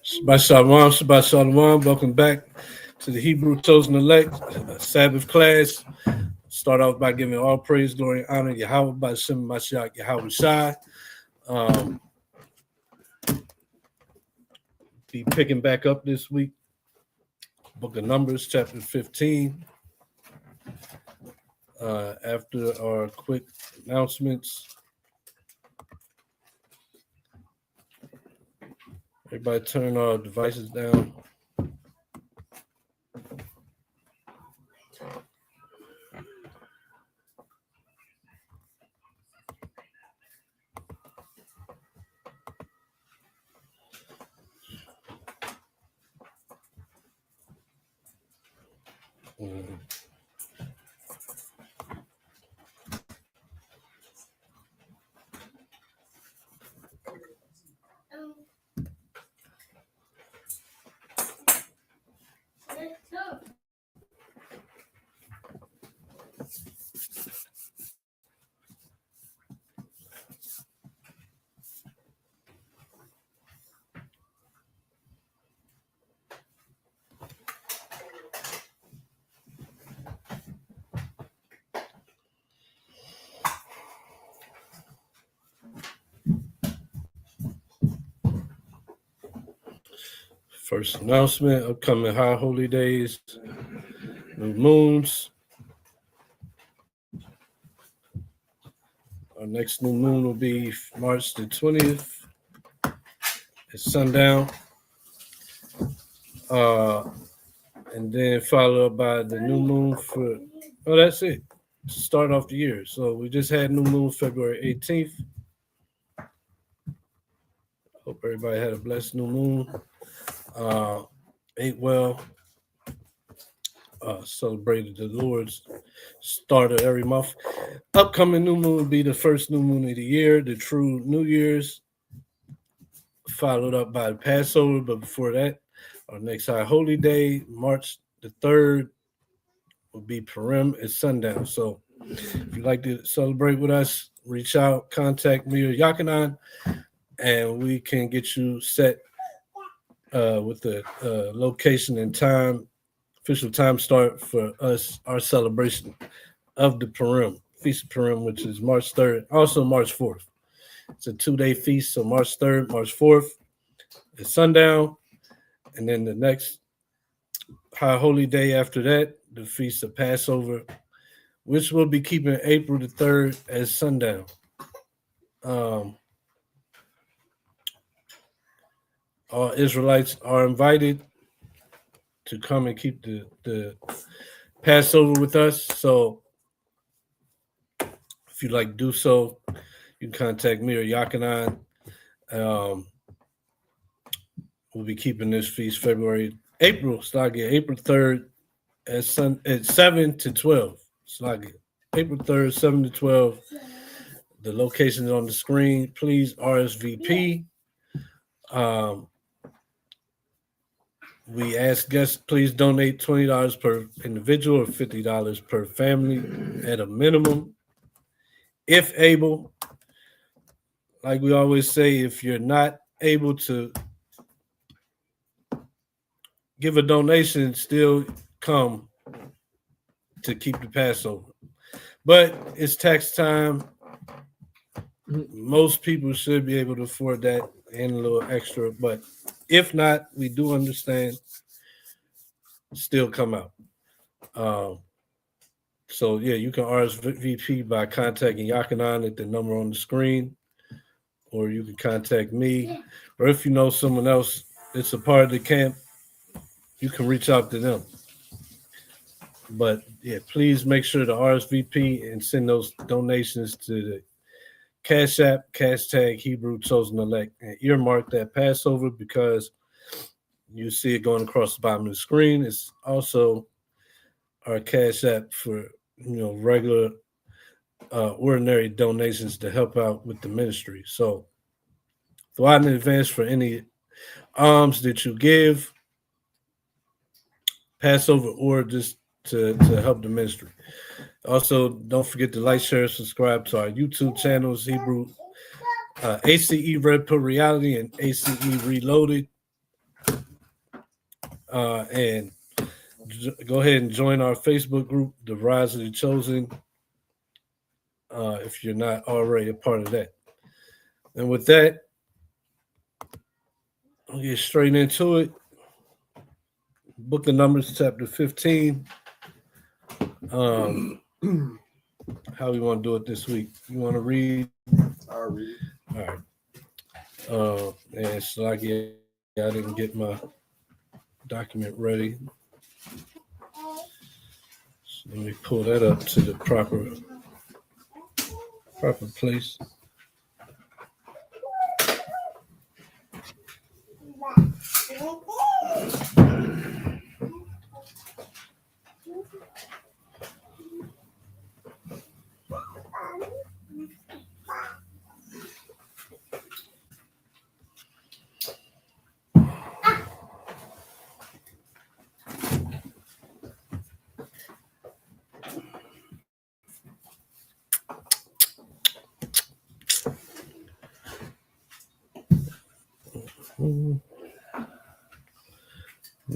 Shabbat Shalom. Welcome back to the Hebrew Chosen Elect Sabbath class. Start off by giving all praise, glory, and honor Yahweh by Shem Mashiach Yahweh Shai. Be picking back up this week. Book of Numbers, chapter 15. After our quick announcements, everybody turn our devices down. First announcement, upcoming high holy days, new moons. Our next new moon will be March the 20th at sundown. And then followed up by the new moon that's it. Start off the year. So we just had new moon February 18th. Hope everybody had a blessed new moon. Ate well. Celebrated the Lord's start of every month. Upcoming new moon will be the first new moon of the year, the true New Year's, followed up by the Passover. But before that, our next high holy day, March the 3rd, will be Purim at sundown. So if you'd like to celebrate with us, reach out, contact me or Yakanan, and we can get you set with the location and time, official time start for us, our celebration of the Purim, Feast of Purim, which is March 3rd, also March 4th. It's a 2-day feast, so March 3rd, March 4th at sundown. And then the next high holy day after that, the Feast of Passover, which will be keeping April the 3rd as sundown. All Israelites are invited to come and keep the Passover with us. So if you'd like to do so, you can contact me or Yakanan. We'll be keeping this feast April 3rd at 7 to 12. April 3rd, 7 to 12. The location is on the screen. Please RSVP. We ask guests, please donate $20 per individual or $50 per family at a minimum. If able, like we always say, if you're not able to give a donation, still come to keep the Passover. But it's tax time. Most people should be able to afford that and a little extra. But if not, we do understand. Still come out. So, yeah, you can RSVP by contacting Yakanan at the number on the screen. Or you can contact me. Or if you know someone else that's a part of the camp, you can reach out to them. But yeah, please make sure to RSVP and send those donations to the Cash App, #, Hebrew Chosen Elect, and earmark that Passover because you see it going across the bottom of the screen. It's also our Cash App for regular, ordinary donations to help out with the ministry. So, go out in advance for any alms that you give. Passover or just to help the ministry. Also, don't forget to like, share, and subscribe to our YouTube channels, ACE Red Pill Reality and ACE Reloaded. And go ahead and join our Facebook group, The Rise of the Chosen, if you're not already a part of that. And with that, we'll get straight into it. Book of Numbers, chapter 15. How we want to do it this week? You want to read? I'll read. All right. And so I didn't get my document ready. So let me pull that up to the proper place.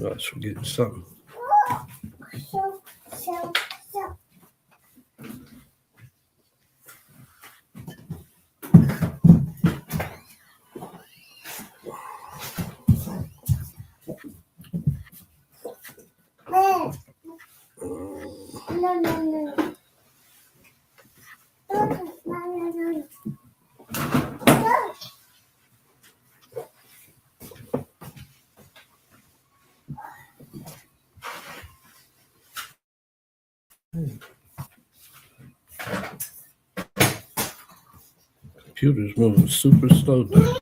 I was forgetting something. Computer's moving super slow down.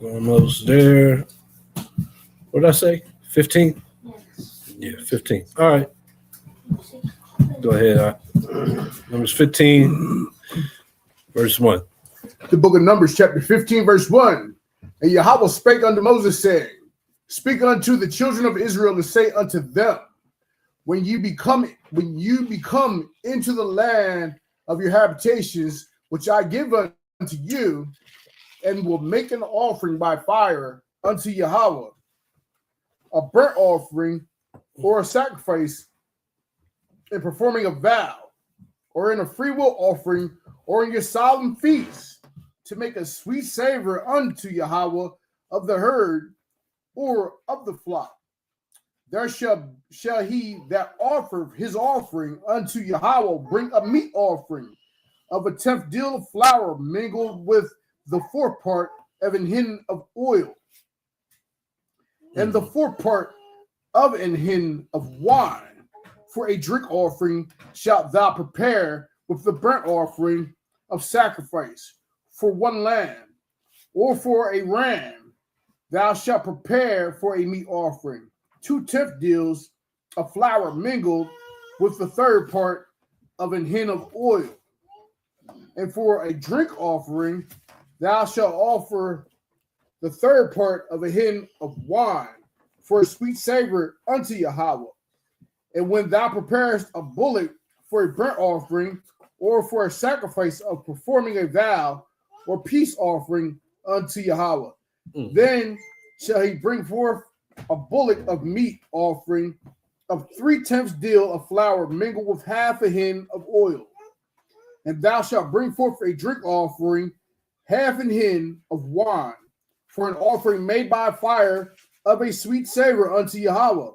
Almost there. What did I say? 15? Yeah, 15. All right. Go ahead. Numbers 15, verse 1. The book of Numbers, chapter 15, verse 1. And Yahweh spake unto Moses, saying, Speak unto the children of Israel, and say unto them, when you become into the land of your habitations, which I give unto you, and will make an offering by fire unto Yahweh, a burnt offering or a sacrifice, in performing a vow, or in a freewill offering, or in your solemn feast, to make a sweet savor unto Yahweh of the herd or of the flock. There shall he that offer his offering unto Yahweh bring a meat offering of a tenth deal of flour mingled with the fourth part of an hin of oil, and the fourth part of an hin of wine. For a drink offering shalt thou prepare with the burnt offering of sacrifice for one lamb, or for a ram thou shalt prepare for a meat offering 2/10 deals of flour mingled with the third part of an hin of oil. And for a drink offering thou shalt offer the third part of a hin of wine for a sweet savor unto Yahweh. And when thou preparest a bullock for a burnt offering, or for a sacrifice of performing a vow or peace offering unto Yahweh, then shall he bring forth a bullock of meat offering of 3/10 deal of flour mingled with half a hin of oil. And thou shalt bring forth a drink offering, half an hin of wine, for an offering made by fire of a sweet savor unto Yahweh.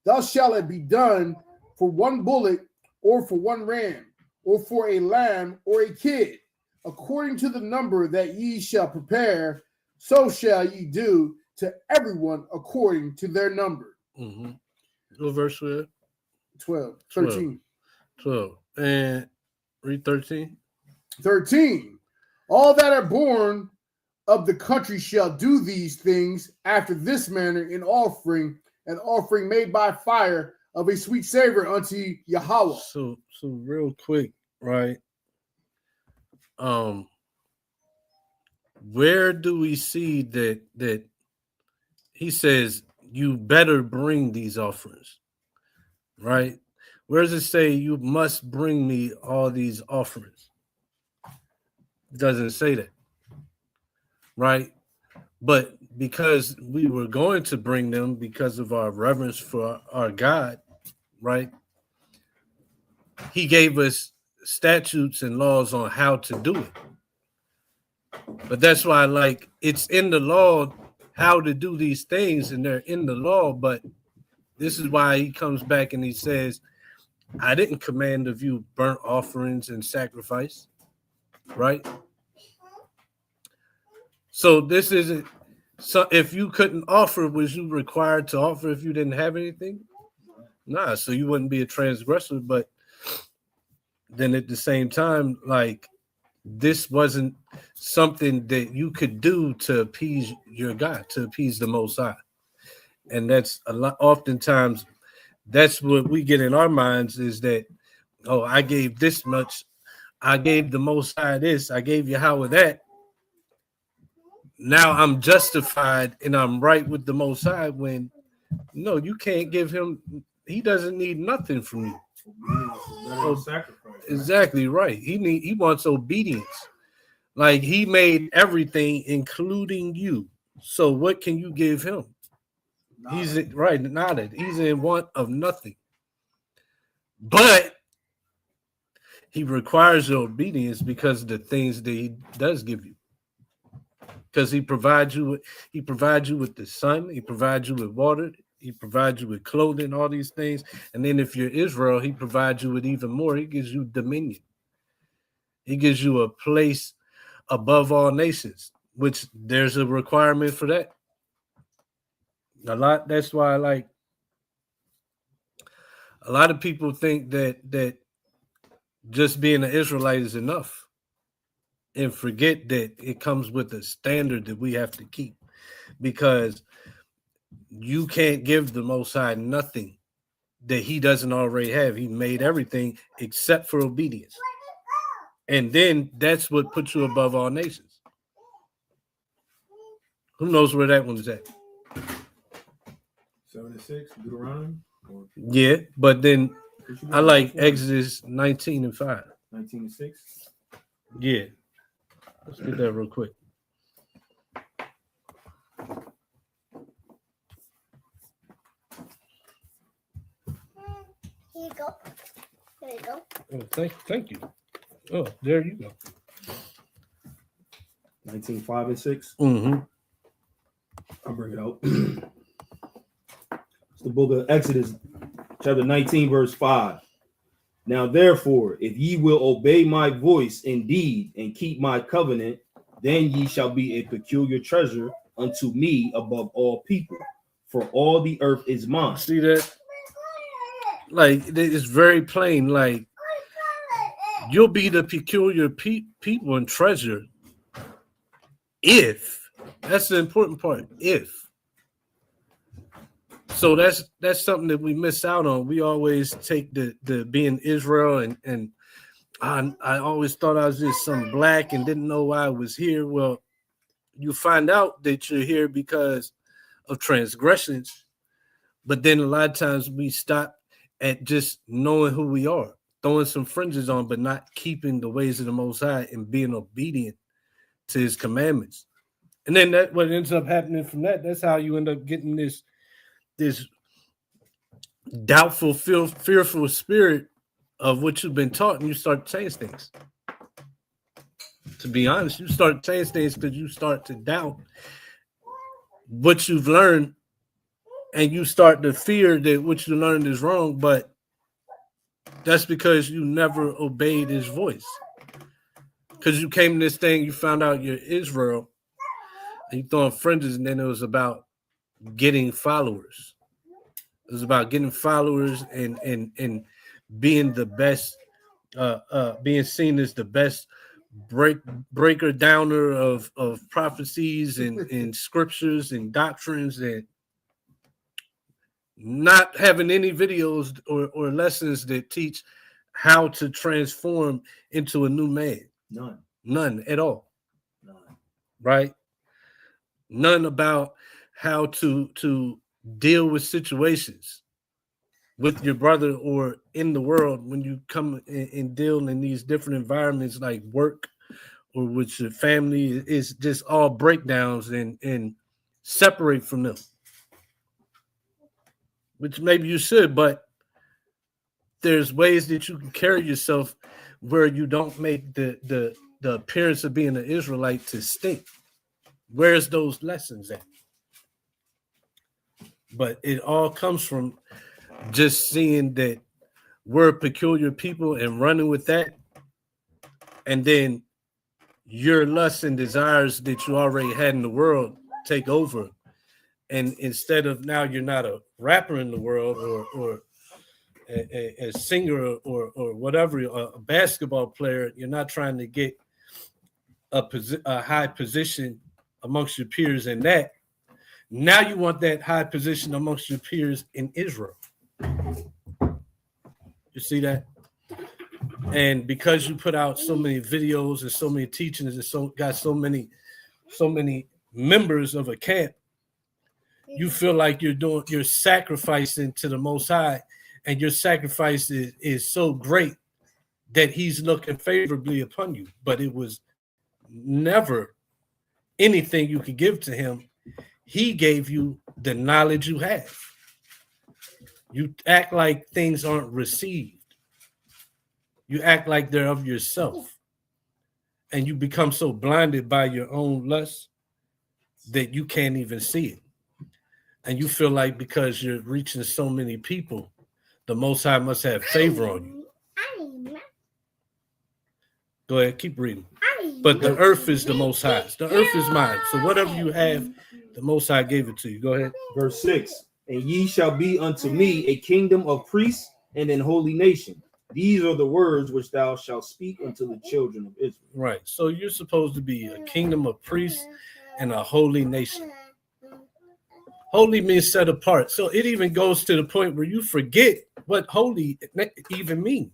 Thus shall it be done for one bullock, or for one ram, or for a lamb, or a kid, according to the number that ye shall prepare, so shall ye do to everyone according to their number. Mm-hmm. What verse was it? 13. 12. And read 13. 13. All that are born of the country shall do these things after this manner in offering an offering made by fire of a sweet savor unto Yahweh. So real quick, right? Where do we see that he says you better bring these offerings, right? Where does it say you must bring me all these offerings? It doesn't say that, right? But because we were going to bring them because of our reverence for our God, right? He gave us statutes and laws on how to do it. But that's why, like, it's in the law how to do these things, and they're in the law. But this is why he comes back and he says, I didn't command of you burnt offerings and sacrifice, right? So this isn't, so if you couldn't offer, was you required to offer if you didn't have anything? Nah, so you wouldn't be a transgressor. But then at the same time, like, this wasn't something that you could do to appease your God, to appease the Most High. And that's a lot. Oftentimes, that's what we get in our minds is that, oh, I gave this much. I gave the Most High this. I gave Yahweh that. Now I'm justified and I'm right with the Most High when, no, you can't give him. He doesn't need nothing from you. Sacrifice, exactly right. He wants obedience. Like, he made everything, including you. So what can you give him? He's right, not it. He's in want of nothing. But he requires your obedience because of the things that he does give you. Because he provides you with the sun, he provides you with water, he provides you with clothing, all these things. And then if you're Israel, he provides you with even more. He gives you dominion. He gives you a place above all nations, which there's a requirement for that. That's why, like, a lot of people think that just being an Israelite is enough, and forget that it comes with a standard that we have to keep, because you can't give the Most High nothing that he doesn't already have. He made everything except for obedience. And then that's what puts you above all nations. Who knows where that one's at? 76, Deuteronomy? Yeah, but then I like Exodus 19 and 5. 19 and 6? Yeah. Let's get that real quick. Here you go. There you go. Oh, thank you. Oh, there you go. 19, 5 and 6? Mm-hmm. I'll bring it out. It's the book of Exodus, chapter 19, verse 5. Now, therefore, if ye will obey my voice indeed and keep my covenant, then ye shall be a peculiar treasure unto me above all people, for all the earth is mine. See that? Like, it's very plain. Like, you'll be the peculiar people and treasure if. That's the important part. If. So that's something that we miss out on. We always take the being Israel and I always thought I was just some black and didn't know why I was here. Well, you find out that you're here because of transgressions, but then a lot of times we stop at just knowing who we are, throwing some fringes on, but not keeping the ways of the Most High and being obedient to his commandments. And then that what ends up happening from that's how you end up getting this doubtful, fearful spirit of what you've been taught, and you start to change things. To be honest, you start to change things because you start to doubt what you've learned, and you start to fear that what you learned is wrong, but that's because you never obeyed his voice. Because you came to this thing, you found out you're Israel, and you throwing fringes, and then it was about getting followers. It was about getting followers and being the best, being seen as the best breaker downer of prophecies and scriptures and doctrines. And not having any videos or lessons that teach how to transform into a new man. None at all. None. Right? None about how to deal with situations with your brother or in the world when you come and deal in these different environments like work or with your family. It's just all breakdowns and separate from them, which maybe you should, but there's ways that you can carry yourself where you don't make the appearance of being an Israelite to stink. Where's those lessons at? But it all comes from just seeing that we're a peculiar people and running with that. And then your lusts and desires that you already had in the world take over. And instead of now you're not a rapper in the world or a singer or whatever, a basketball player, you're not trying to get a high position amongst your peers in that. Now you want that high position amongst your peers in Israel. You see that? And because you put out so many videos and so many teachings and got so many members of a camp, you feel like you're sacrificing to the Most High, and your sacrifice is so great that He's looking favorably upon you. But it was never anything you could give to Him. He gave you the knowledge you have. You act like things aren't received. You act like they're of yourself. And you become so blinded by your own lust that you can't even see it. And you feel like because you're reaching so many people, the Most High must have favor on you. Go ahead, keep reading. But the earth is the Most High's. The earth is mine. So whatever you have, the Most High gave it to you. Go ahead. Verse 6. And ye shall be unto me a kingdom of priests and an holy nation. These are the words which thou shalt speak unto the children of Israel. Right. So you're supposed to be a kingdom of priests and a holy nation. Holy means set apart. So it even goes to the point where you forget what holy even means.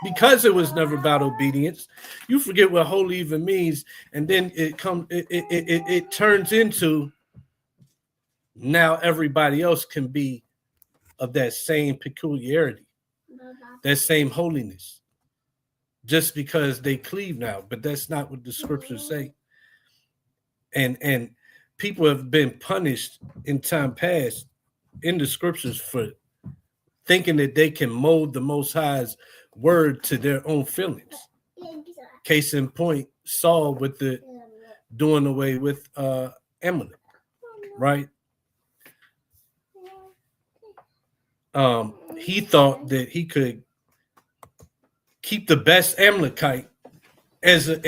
Because it was never about obedience, you forget what holy even means, and then it turns into now everybody else can be of that same peculiarity, that same holiness, just because they cleave now. But that's not what the scriptures say. And people have been punished in time past in the scriptures for thinking that they can mold the Most High's word to their own feelings. Case in point, Saul with the doing away with Amalek, right? He thought that he could keep the best Amalekite as and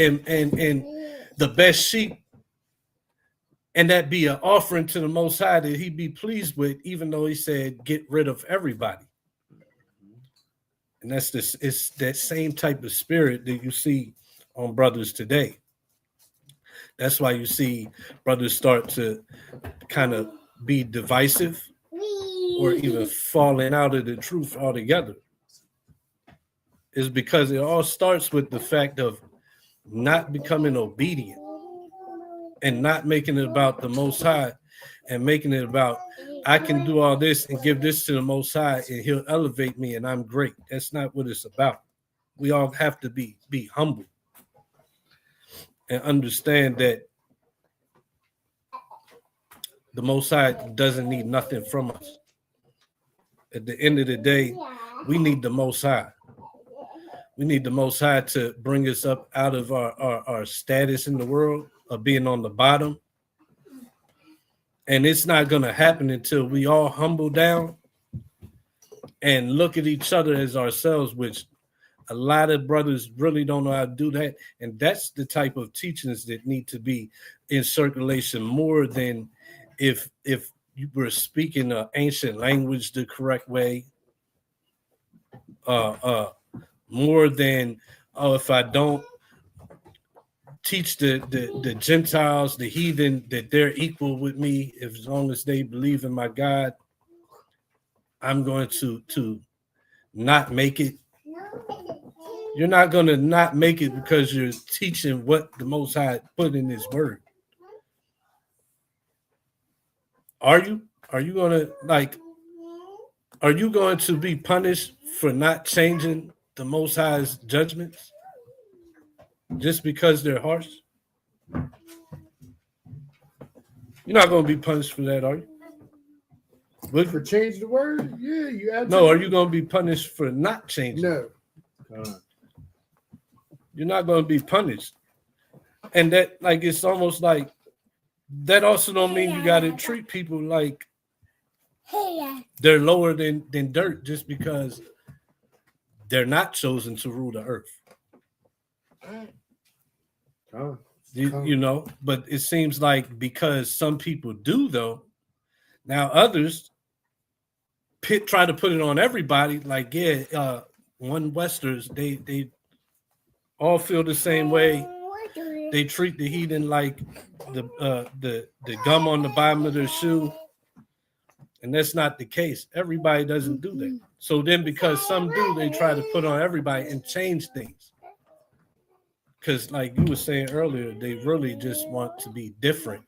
the best sheep, and that be an offering to the Most High that He'd be pleased with, even though He said get rid of everybody. And it's that same type of spirit that you see on brothers today. That's why you see brothers start to kind of be divisive or even falling out of the truth altogether. Is because it all starts with the fact of not becoming obedient and not making it about the Most High and making it about I can do all this and give this to the Most High and He'll elevate me and I'm great. That's not what it's about. We all have to be humble and understand that the Most High doesn't need nothing from us. At the end of the day, we need the Most High. We need the Most High to bring us up out of our status in the world of being on the bottom. And it's not going to happen until we all humble down and look at each other as ourselves, which a lot of brothers really don't know how to do that. And that's the type of teachings that need to be in circulation more than if you were speaking an ancient language the correct way. More than, if I don't teach the Gentiles, the heathen, that they're equal with me as long as they believe in my God. I'm going to not make it. You're not going to not make it because you're teaching what the Most High put in His Word. Are you? Are you going to Are you going to be punished for not changing the Most High's judgments just because they're harsh? You're not going to be punished for that, are you? For change the word? Yeah, you absolutely. No, are you going to be punished for not changing? No. You're not going to be punished. And that, it's almost like, that also don't mean you got to treat people like they're lower than dirt just because they're not chosen to rule the earth. You know, but it seems like because some people do, though, now others try to put it on everybody. Like, one Westers, they all feel the same way. They treat the heathen like the gum on the bottom of their shoe. And that's not the case. Everybody doesn't do that. So then because some do, they try to put on everybody and change things. Because like you were saying earlier, they really just want to be different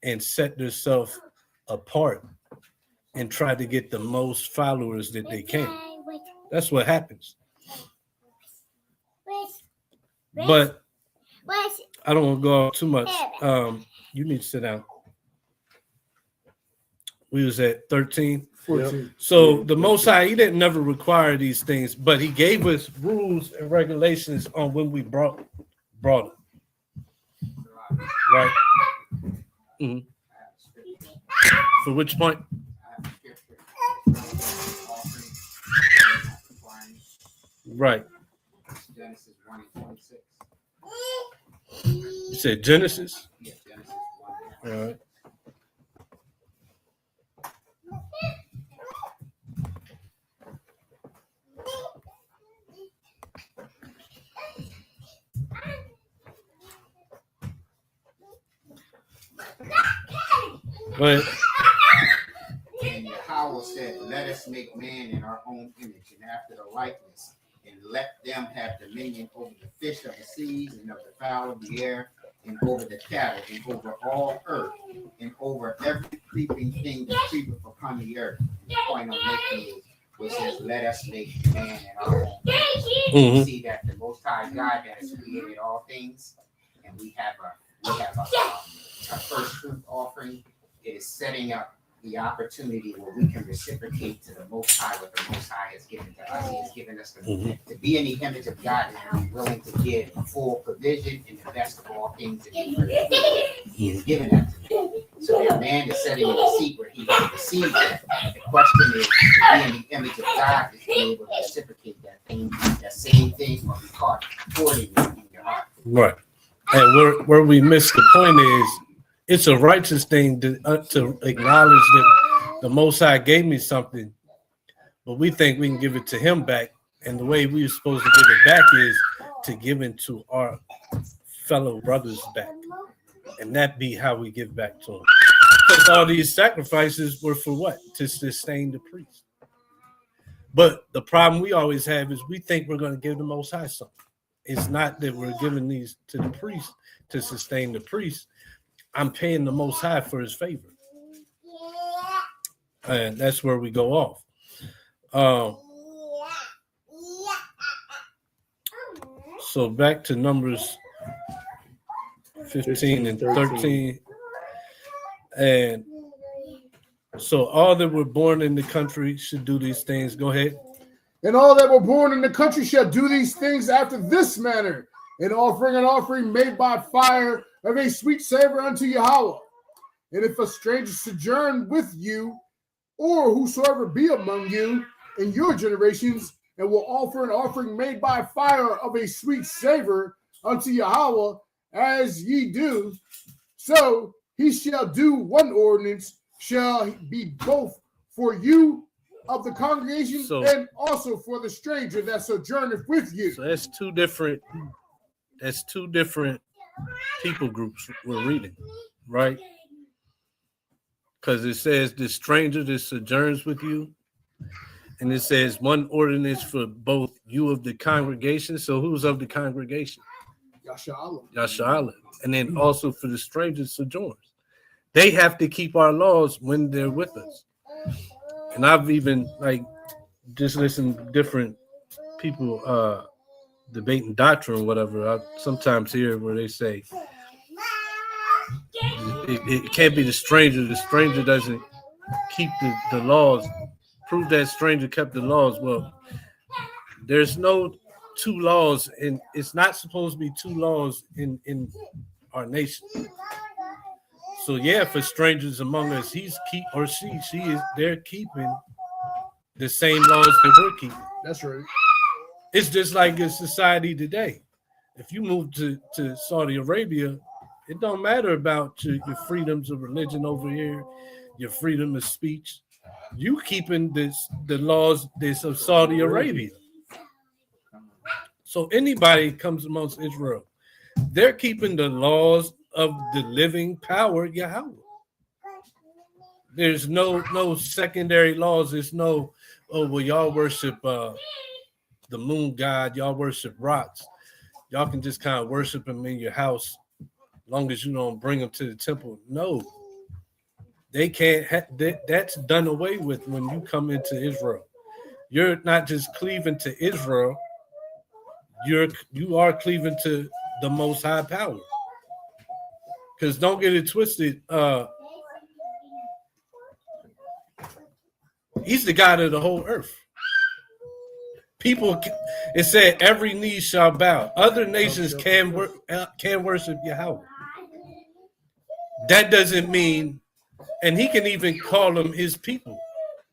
and set themselves apart and try to get the most followers that they can. That's what happens. But I don't want to go off too much. You need to sit down. We was at 13. 14. So the Most High, He didn't never require these things, but He gave us rules and regulations on when we brought them. Right? Mm-hmm. For which point? Right. Genesis 1:26. You said Genesis? Yeah, Genesis 1. All right. Go ahead. And Yahweh said, "Let us make man in our own image and after the likeness, and let them have dominion over the fish of the seas and of the fowl of the air, and over the cattle, and over all earth, and over every creeping thing that creepeth upon the earth." The point I'm making is, which says, "Let us make man in our own image." You see that the Most High God has created all things, and we have a first fruit offering. It is setting up the opportunity where we can reciprocate to the Most High what the Most High has given to us. He has given us to be in the image of God and be willing to give full provision and the best of all things. He has given that to me. So that man is sitting in the seat where he can receive that. The question is, to be in the image of God is to be able to reciprocate that thing, that same thing, or be caught hoarding it in your heart. Right. And where we miss the point is, it's a righteous thing to acknowledge that the Most High gave me something, but we think we can give it to Him back. And the way we're supposed to give it back is to give it to our fellow brothers back. And that be how we give back to them. Because all these sacrifices were for what? To sustain the priest. But the problem we always have is we think we're going to give the Most High something. It's not that we're giving these to the priest to sustain the priest. I'm paying the Most High for His favor. And that's where we go off. So back to Numbers 15 and 13. And so all that were born in the country should do these things. Go ahead. And all that were born in the country shall do these things after this manner, an offering made by fire of a sweet savor unto Yahweh. And if a stranger sojourn with you, or whosoever be among you in your generations, and will offer an offering made by fire of a sweet savor unto Yahweh, as ye do, so he shall do one ordinance, shall be both for you of the congregation and also for the stranger that sojourneth with you. So that's two different people groups we're reading, right? Because it says the stranger that sojourns with you And it says one ordinance for both you of the congregation. So who's of the congregation? Yasha'Allah. And then also for the strangers sojourners. They have to keep our laws when they're with us. And I've even like just listened to different people debating doctrine or whatever. I sometimes hear where they say it can't be the stranger. The stranger doesn't keep the laws. Prove that stranger kept the laws. Well, there's no two laws, and it's not supposed to be two laws in our nation. So yeah, for strangers among us, she is they're keeping the same laws that we're keeping. That's right. It's just like in society today. If you move to Saudi Arabia, it don't matter about your freedoms of religion over here, your freedom of speech. You keeping the laws of Saudi Arabia. So anybody comes amongst Israel, they're keeping the laws of the living power Yahweh. There's no secondary laws. There's no, oh well, y'all worship the moon god, y'all worship rocks. Y'all can just kind of worship him in your house, as long as you don't bring them to the temple. No, they can't. That's done away with when you come into Israel. You're not just cleaving to Israel. You are cleaving to the Most High Power. Because don't get it twisted. He's the God of the whole earth. People, it said, every knee shall bow. Other nations can worship Yahweh. That doesn't mean, and he can even call them his people,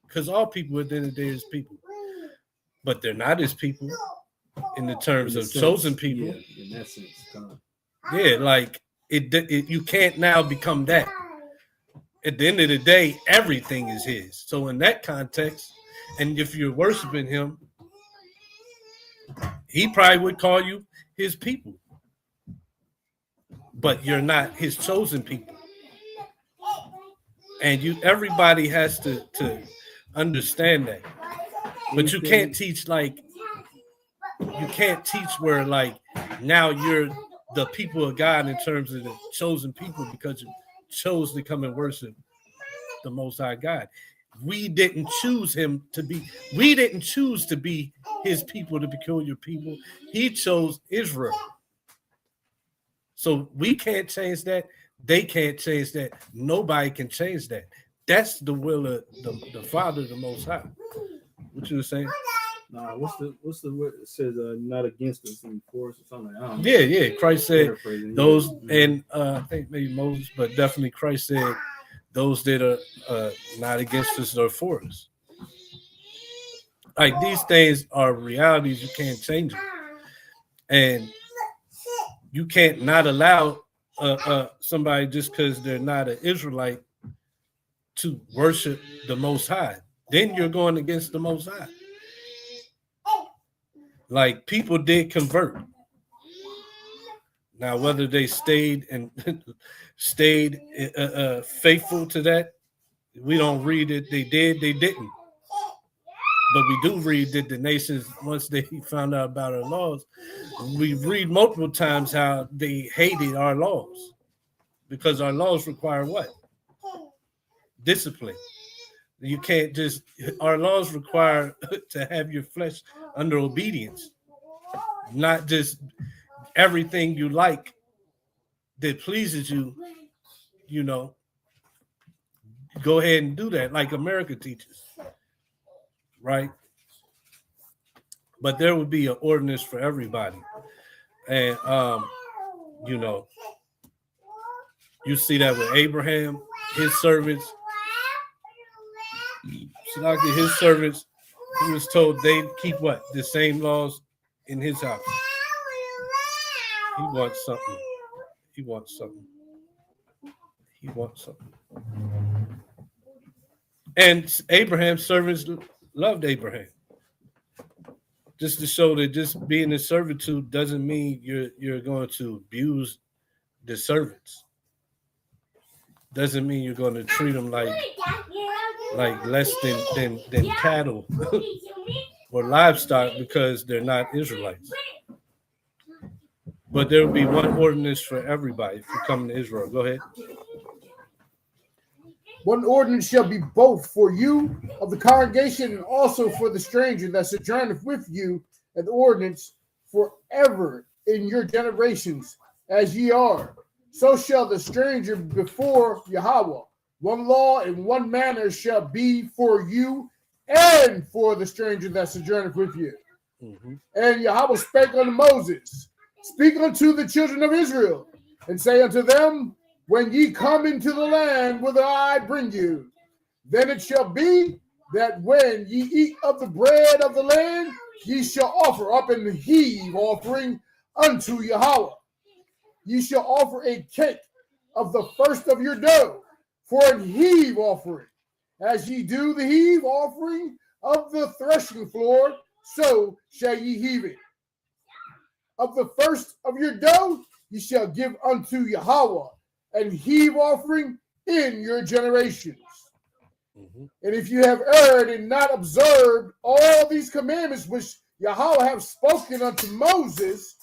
because all people at the end of the day is people. But they're not his people in the terms of chosen people. Yeah, in that sense. Yeah, like it you can't now become that. At the end of the day, everything is his. So in that context, and if you're worshiping him, he probably would call you his people. But you're not his chosen people. And everybody has to understand that. But you can't teach where now you're the people of God in terms of the chosen people because you chose to come and worship the Most High God. We didn't choose to be his people, the peculiar people. He chose Israel. So we can't change that. They can't change that. Nobody can change that. That's the will of the Father, the Most High. What you were saying? Nah, what's the word? It says not against us and for us or something like that. Yeah. Christ said those, and I think maybe Moses, but definitely Christ said those that are not against us or for us. Like these things are realities, you can't change them, and you can't not allow somebody just because they're not an Israelite to worship the Most High. Then you're going against the Most High. Like people did convert. Now, whether they stayed faithful to that, we don't read it. They did, they didn't. But we do read that the nations, once they found out about our laws, we read multiple times how they hated our laws because our laws require what? Discipline. You can't just, our laws require to have your flesh under obedience, not just everything you like that pleases you, go ahead and do that like America teaches, right? But there would be an ordinance for everybody. And, you see that with Abraham, his servants, his servants, he was told they keep what? The same laws in his house. He wants something. And Abraham's servants loved Abraham. Just to show that just being in servitude doesn't mean you're going to abuse the servants. Doesn't mean you're going to treat them like like less than cattle or livestock because they're not Israelites. But there will be one ordinance for everybody if you come to Israel. Go ahead. One ordinance shall be both for you of the congregation and also for the stranger that sojourneth with you, an ordinance forever in your generations, as ye are. So shall the stranger before Yahweh. One law and one manner shall be for you and for the stranger that sojourneth with you. Mm-hmm. And Yahweh spake unto Moses, speak unto the children of Israel, and say unto them, when ye come into the land whither I bring you, then it shall be that when ye eat of the bread of the land, ye shall offer up an heave offering unto Yahweh. Ye shall offer a cake of the first of your dough for an heave offering. As ye do the heave offering of the threshing floor, so shall ye heave it. Of the first of your dough, ye shall give unto Yahweh and heave offering in your generations. Mm-hmm. And if you have erred and not observed all these commandments which Yahweh have spoken unto Moses,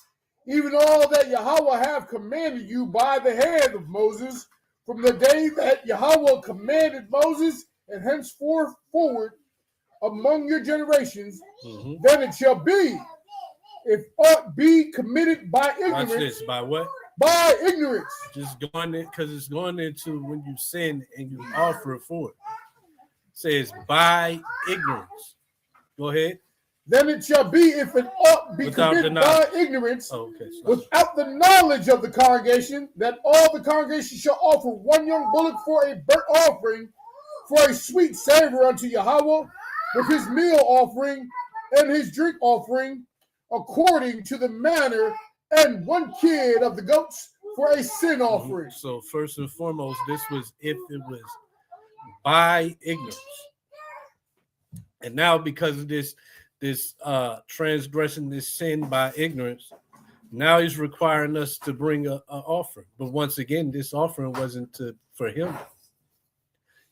even all that Yahweh have commanded you by the hand of Moses, from the day that Yahweh commanded Moses, and henceforth forward among your generations, Mm-hmm. then it shall be, if aught be committed by Watch ignorance, this. By what? by ignorance. Just going in because it's going into when you sin and you offer for it. It says by ignorance. Go ahead. Then it shall be, if it ought be Without the committed by knowledge. ignorance, Oh, okay. Sorry. without the knowledge of the congregation, that all the congregation shall offer one young bullock for a burnt offering, for a sweet savor unto Yahweh, with his meal offering and his drink offering, according to the manner, and one kid of the goats for a sin offering. Mm-hmm. So first and foremost, this was if it was by ignorance. And now because of this transgression, this sin by ignorance, now he's requiring us to bring a offering. But once again, this offering wasn't for him.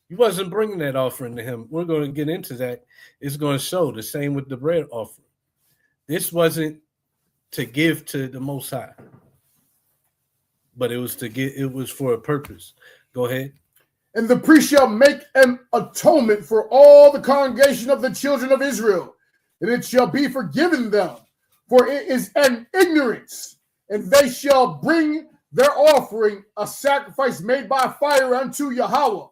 He wasn't bringing that offering to him. We're going to get into that. It's going to show the same with the bread offering. This wasn't to give to the Most High, but it was to get. It was for a purpose. Go ahead. And the priest shall make an atonement for all the congregation of the children of Israel, and it shall be forgiven them, for it is an ignorance. And they shall bring their offering, a sacrifice made by fire unto Yahweh,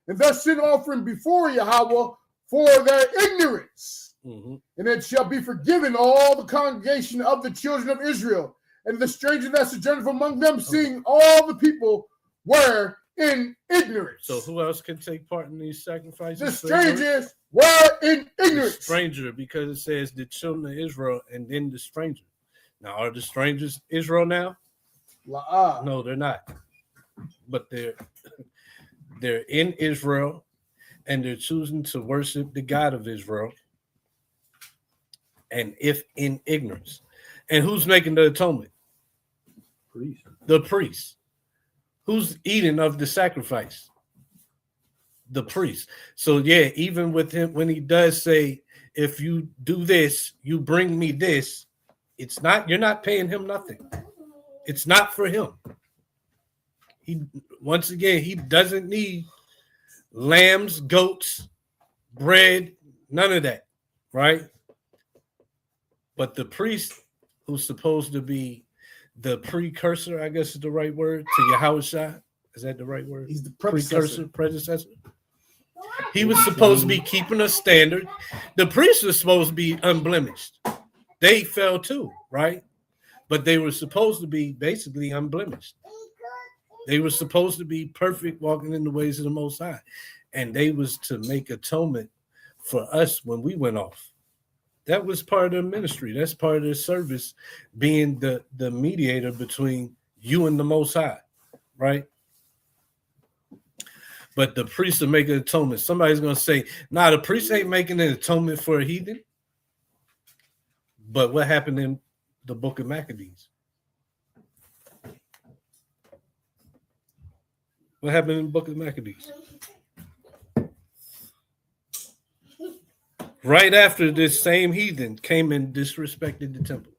and their sin offering before Yahweh for their ignorance. Mm-hmm. And it shall be forgiven all the congregation of the children of Israel, and the stranger that sojourneth among them, seeing all the people were in ignorance. So who else can take part in these sacrifices? The strangers were in ignorance. The stranger, because it says the children of Israel and then the stranger. Now, are the strangers Israel now? No, they're not. But they're in Israel and they're choosing to worship the God of Israel. And if in ignorance. And who's making the atonement? Priest. The priest. Who's eating of the sacrifice? The priest. So yeah, even with him, when he does say, if you do this, you bring me this, it's not, you're not paying him nothing. It's not for him. He, once again, he doesn't need lambs, goats, bread, none of that, right? But the priest, who's supposed to be the precursor, I guess is the right word, to Yahushua. Is that the right word? He's the predecessor. He was supposed to be keeping a standard. The priest was supposed to be unblemished. They fell too, right? But they were supposed to be basically unblemished. They were supposed to be perfect, walking in the ways of the Most High. And they was to make atonement for us when we went off. That was part of their ministry. That's part of their service, being the mediator between you and the Most High, right? But the priests are making atonement. Somebody's going to say, nah, the priest ain't making an atonement for a heathen. But what happened in the book of Maccabees? What happened in the book of Maccabees? Right after this same heathen came and disrespected the temple.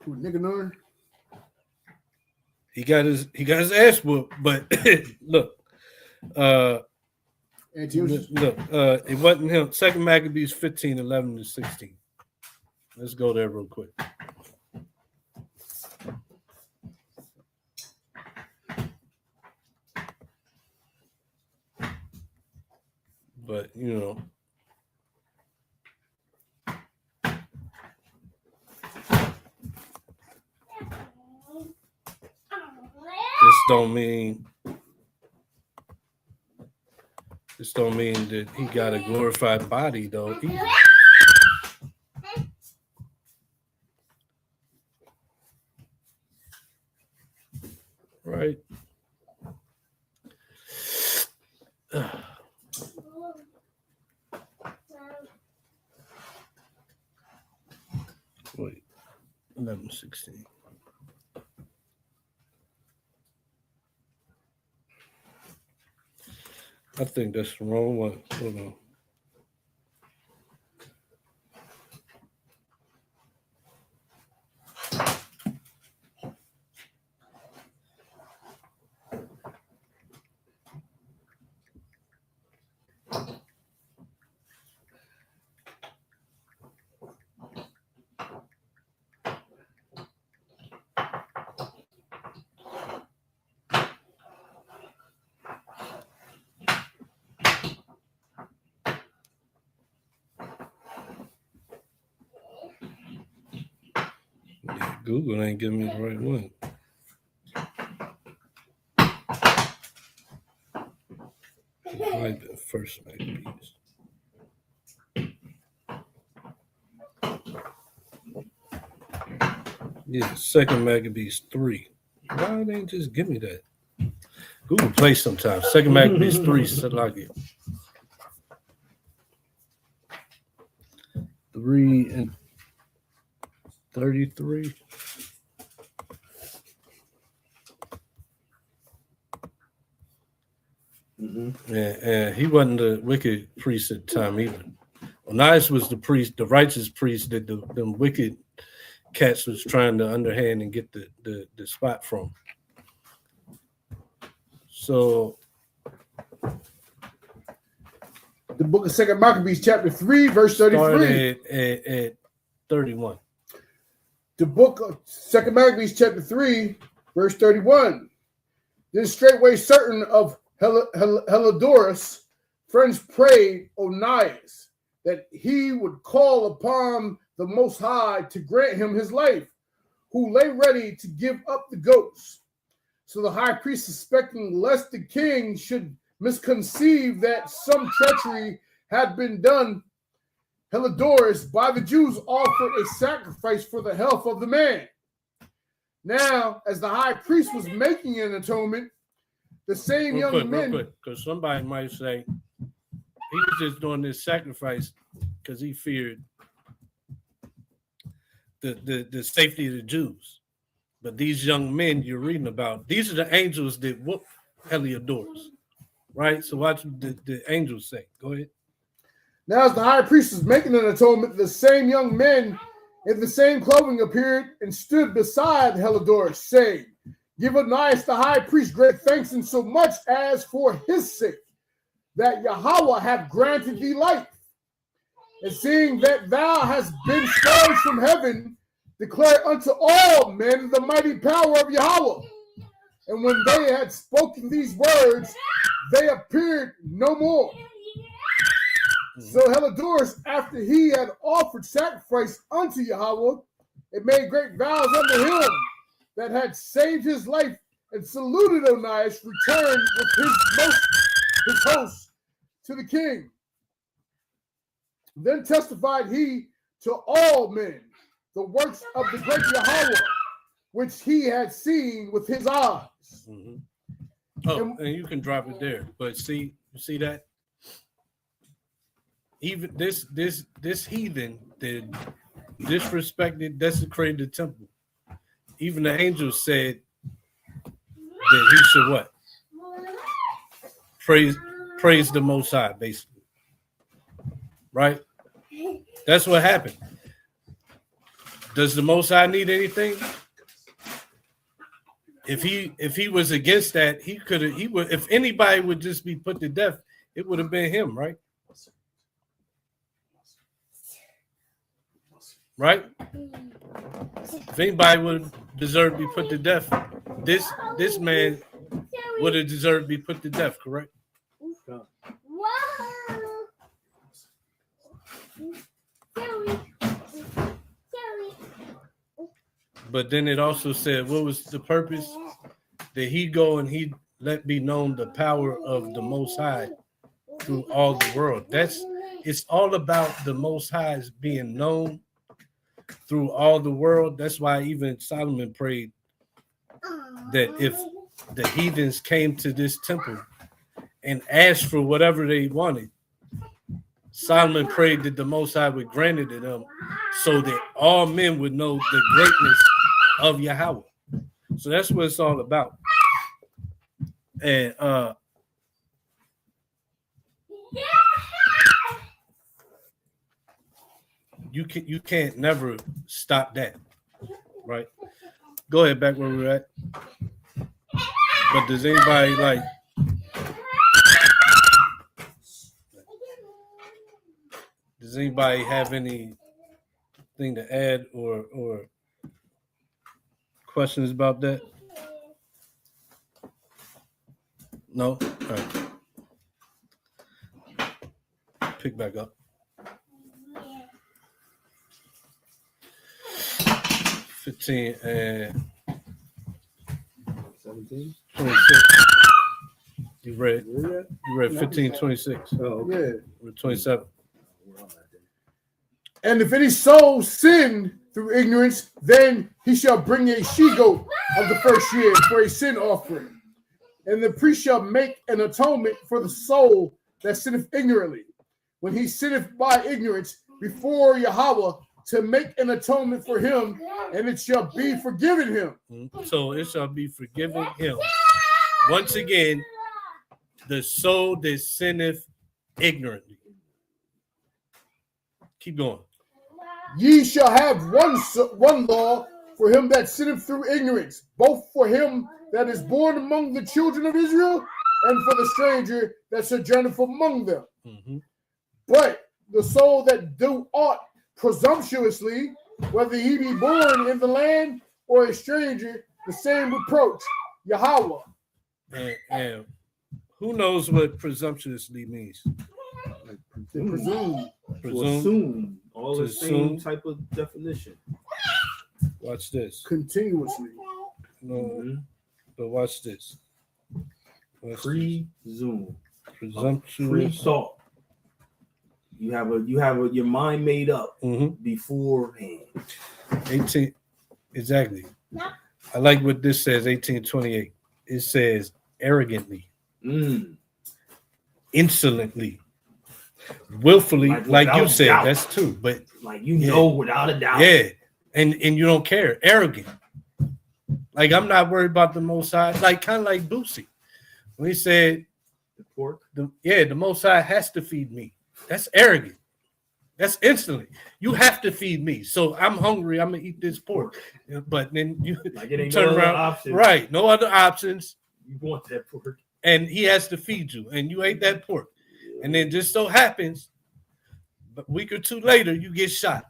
Who, nigga Nun? He got his ass whooped, but look, it wasn't him. Second Maccabees 15, 11 to 16. Let's go there real quick. But you know, this don't mean that he got a glorified body though. Right. Wait, 11:16. I think that's the wrong one. Hold on. Yeah, Google ain't giving me the right one. It might be first Maccabees. Yeah, second Maccabees 3. Why they just give me that? Google Play sometimes. Second Maccabees 3, Salagi. 3 and 33. And he wasn't the wicked priest at the time either. Onias was the priest, the righteous priest that them wicked cats was trying to underhand and get the spot from. So the book of Second Maccabees, chapter 3, verse 33. At 31. The book of Second Maccabees, chapter 3, verse 31. Then straightway certain of Helidorus' friends prayed Onias that he would call upon the Most High to grant him his life, who lay ready to give up the ghosts. So the high priest, suspecting lest the king should misconceive that some treachery had been done, Helidorus by the Jews offered a sacrifice for the health of the man. Now, as the high priest was making an atonement, the same young men, because somebody might say he was just doing this sacrifice because he feared the safety of the Jews. But these young men you're reading about, these are the angels that whoop Heliodorus, right? So watch what the angels say. Go ahead. Now, as the high priest was making an atonement, the same young men in the same clothing appeared and stood beside Helidorus, saying, "Give Onias the high priest great thanks, in so much as for his sake, that Yahweh hath granted thee life. And seeing that thou hast been scourged from heaven, declare unto all men the mighty power of Yahweh." And when they had spoken these words, they appeared no more. So Helidorus, after he had offered sacrifice unto Yahweh, and made great vows unto him that had saved his life, and saluted Onias, returned with his host to the king. Then testified he to all men the works of the great Yahweh, which he had seen with his eyes. Mm-hmm. Oh, and you can drop it there. But see that? Even this heathen that disrespected, desecrated the temple. Even the angels said that he should what? Praise the Most High, basically. right? That's what happened. Does the Most High need anything? If he was against that, he would. If anybody would just be put to death, it would have been him, right? Right? If anybody would deserve to be put to death, this man would have deserved to be put to death, correct? Wow. But then it also said, what was the purpose? That he go and he let be known the power of the Most High through all the world. It's all about the Most High's being known through all the world. That's why even Solomon prayed that if the heathens came to this temple and asked for whatever they wanted, Solomon prayed that the Most High would grant it to them so that all men would know the greatness of Yahweh. So that's what it's all about. And you can't never stop that, right? Go ahead, back where we're at. But does anybody does anybody have anything to add or questions about that? No? All right. Pick back up. 15 and 17. 26. You read 15, 26. Oh, okay. Yeah. 27. And if any soul sin through ignorance, then he shall bring a she-goat of the first year for a sin offering. And the priest shall make an atonement for the soul that sinneth ignorantly, when he sinneth by ignorance before Yahweh, to make an atonement for him, and it shall be forgiven him. So it shall be forgiven him. Once again, the soul that sinneth ignorantly. Keep going. Ye shall have one law for him that sinneth through ignorance, both for him that is born among the children of Israel, and for the stranger that sojourneth among them. Mm-hmm. But the soul that do aught presumptuously, whether he be born in the land or a stranger, the same reproach Yahweh. And who knows what presumptuously means? Presume. To assume. All To the same assume. type of definition. Watch this. Continuously. No, but watch this. Watch Presume. this. Presumptuous. Pre-thought. You have your mind made up Mm-hmm. beforehand. 18. Exactly. I like what this says, 1828. It says arrogantly, insolently, willfully, like you without said, doubt. that's true. But Like you know without a doubt. yeah, and you don't care. Arrogant. Like I'm not worried about the Most High. Like kind of like Boosie when he said, The pork. the Most High has to feed me. That's arrogant. That's instantly. You have to feed me. So I'm hungry. I'm gonna eat this pork. But then you, Like it you ain't turn no other around. option. Right. No other options. You want that pork. And he has to feed you. And you ate that pork. And then just so happens, a week or two later, you get shot.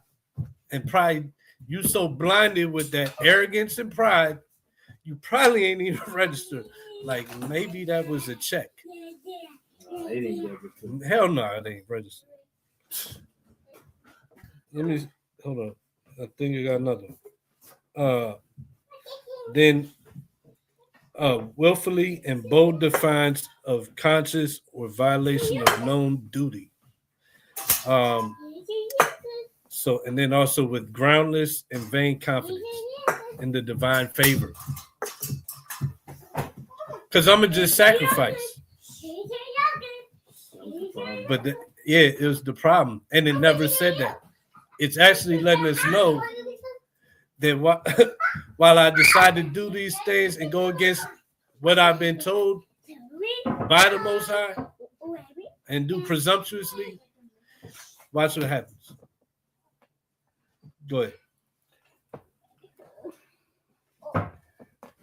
And pride, you so blinded with that arrogance and pride, you probably ain't even registered. Like maybe that was a check. It ain't registered. Hell no, it ain't registered. Let me hold on. I think I got another. Then willfully and bold defiance of conscious or violation of known duty. So and then also with groundless and vain confidence in the divine favor. Because I'm gonna just sacrifice. But it was the problem, and it never said that. It's actually letting us know that while I decide to do these things and go against what I've been told by the Most High and do presumptuously, Watch what happens. Go ahead.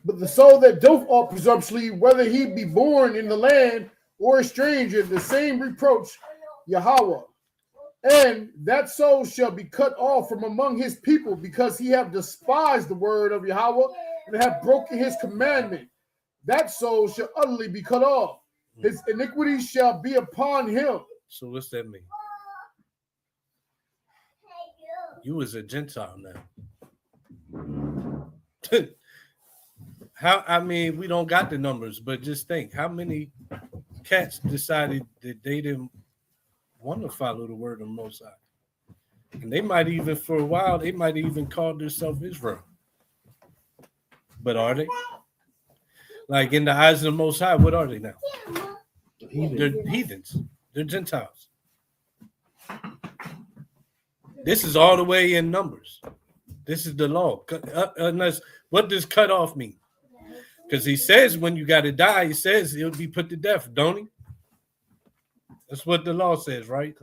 But the soul that doth aught presumptuously, whether he be born in the land or a stranger, the same reproach Yahweh. And that soul shall be cut off from among his people, because he have despised the word of Yahweh and have broken his commandment. That soul shall utterly be cut off. His iniquity shall be upon him. So what's that mean? You was a Gentile now. How? I mean, we don't got the numbers, but just think, how many cats decided that they didn't want to follow the word of the Most High? And they might even, for a while, they might even call themselves Israel. But are they? Like in the eyes of the Most High, what are they now? They're heathens. They're Gentiles. This is all the way in Numbers. This is the law. Unless, what does cut off mean? Because he says when you got to die, he says he'll be put to death, don't he? That's what the law says, right?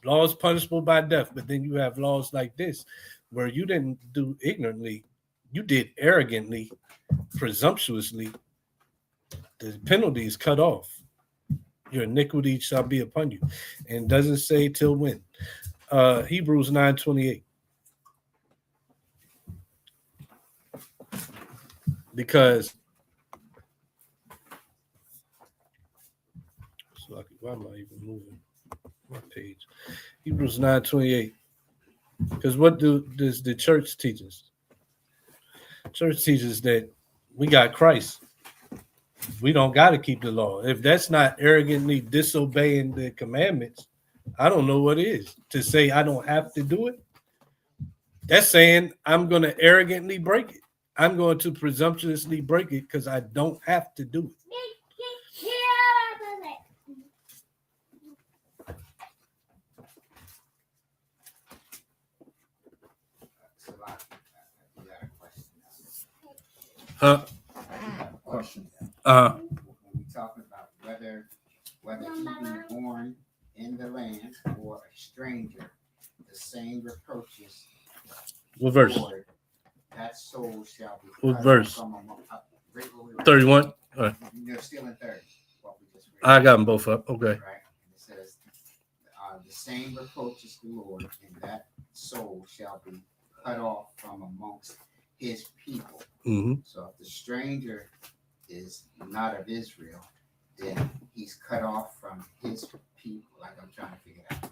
Law is punishable by death, but then you have laws like this where you didn't do ignorantly, you did arrogantly, presumptuously. The penalty is cut off. Your iniquity shall be upon you. And doesn't say till when. Hebrews 9:28. Because why am I even moving my page? Hebrews 9:28. Because what does the church teach us? Church teaches that we got Christ. We don't got to keep the law. If that's not arrogantly disobeying the commandments, I don't know what is. To say I don't have to do it, that's saying I'm going to arrogantly break it. I'm going to presumptuously break it because I don't have to do it. Question. Uh-huh. When we're talking about whether he be born in the land or a stranger, the same reproaches. What verse? Lord, that soul shall be. What verse? From 31. All right. You're still in 30. What we just read. I got them both up. Okay. Right. And it says, the same reproaches the Lord, and that soul shall be cut off from amongst his people. Mm-hmm. So if the stranger is not of Israel, then he's cut off from his people. Like I'm trying to figure that out.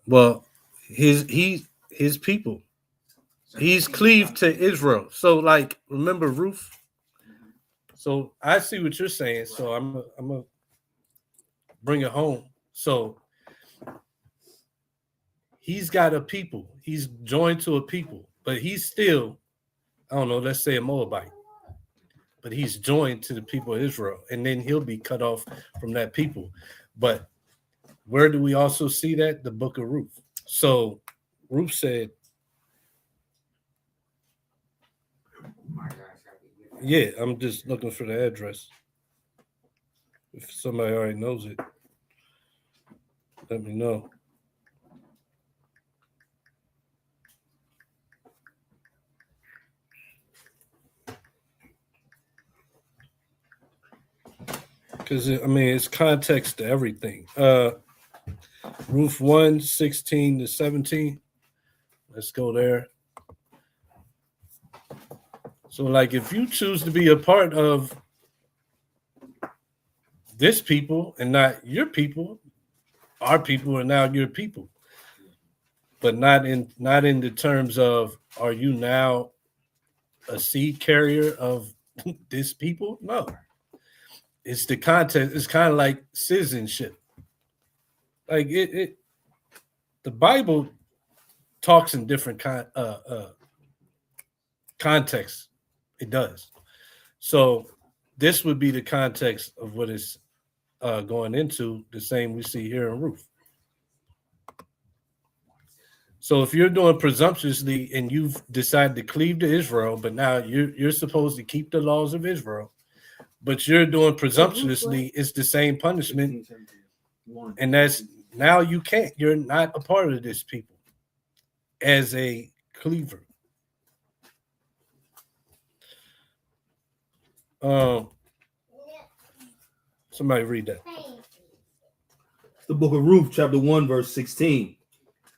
Well, his people. So He's cleaved to Israel. So, like, remember Ruth? So I see what you're saying. So I'm gonna bring it home. So he's got a people. He's joined to a people, but he's still, I don't know, let's say a Moabite. But he's joined to the people of Israel, and then he'll be cut off from that people. But where do we also see that? The book of Ruth. So Ruth said, yeah, I'm just looking for the address. If somebody already knows it, let me know. Because, I mean, it's context to everything. Ruth 1:16-17. Let's go there. So, like, if you choose to be a part of this people and not your people, our people are now your people. But not in the terms of, are you now a seed carrier of this people? No. It's the context. It's kind of like citizenship. Like the Bible talks in different contexts. It does. So this would be the context of what it's going into, the same we see here in Ruth. So if you're doing presumptuously and you've decided to cleave to Israel, but now you're supposed to keep the laws of Israel, but you're doing presumptuously, it's the same punishment. And that's Now you can't. You're not a part of this people as a cleaver. Somebody read that. It's the book of Ruth, chapter 1, verse 16.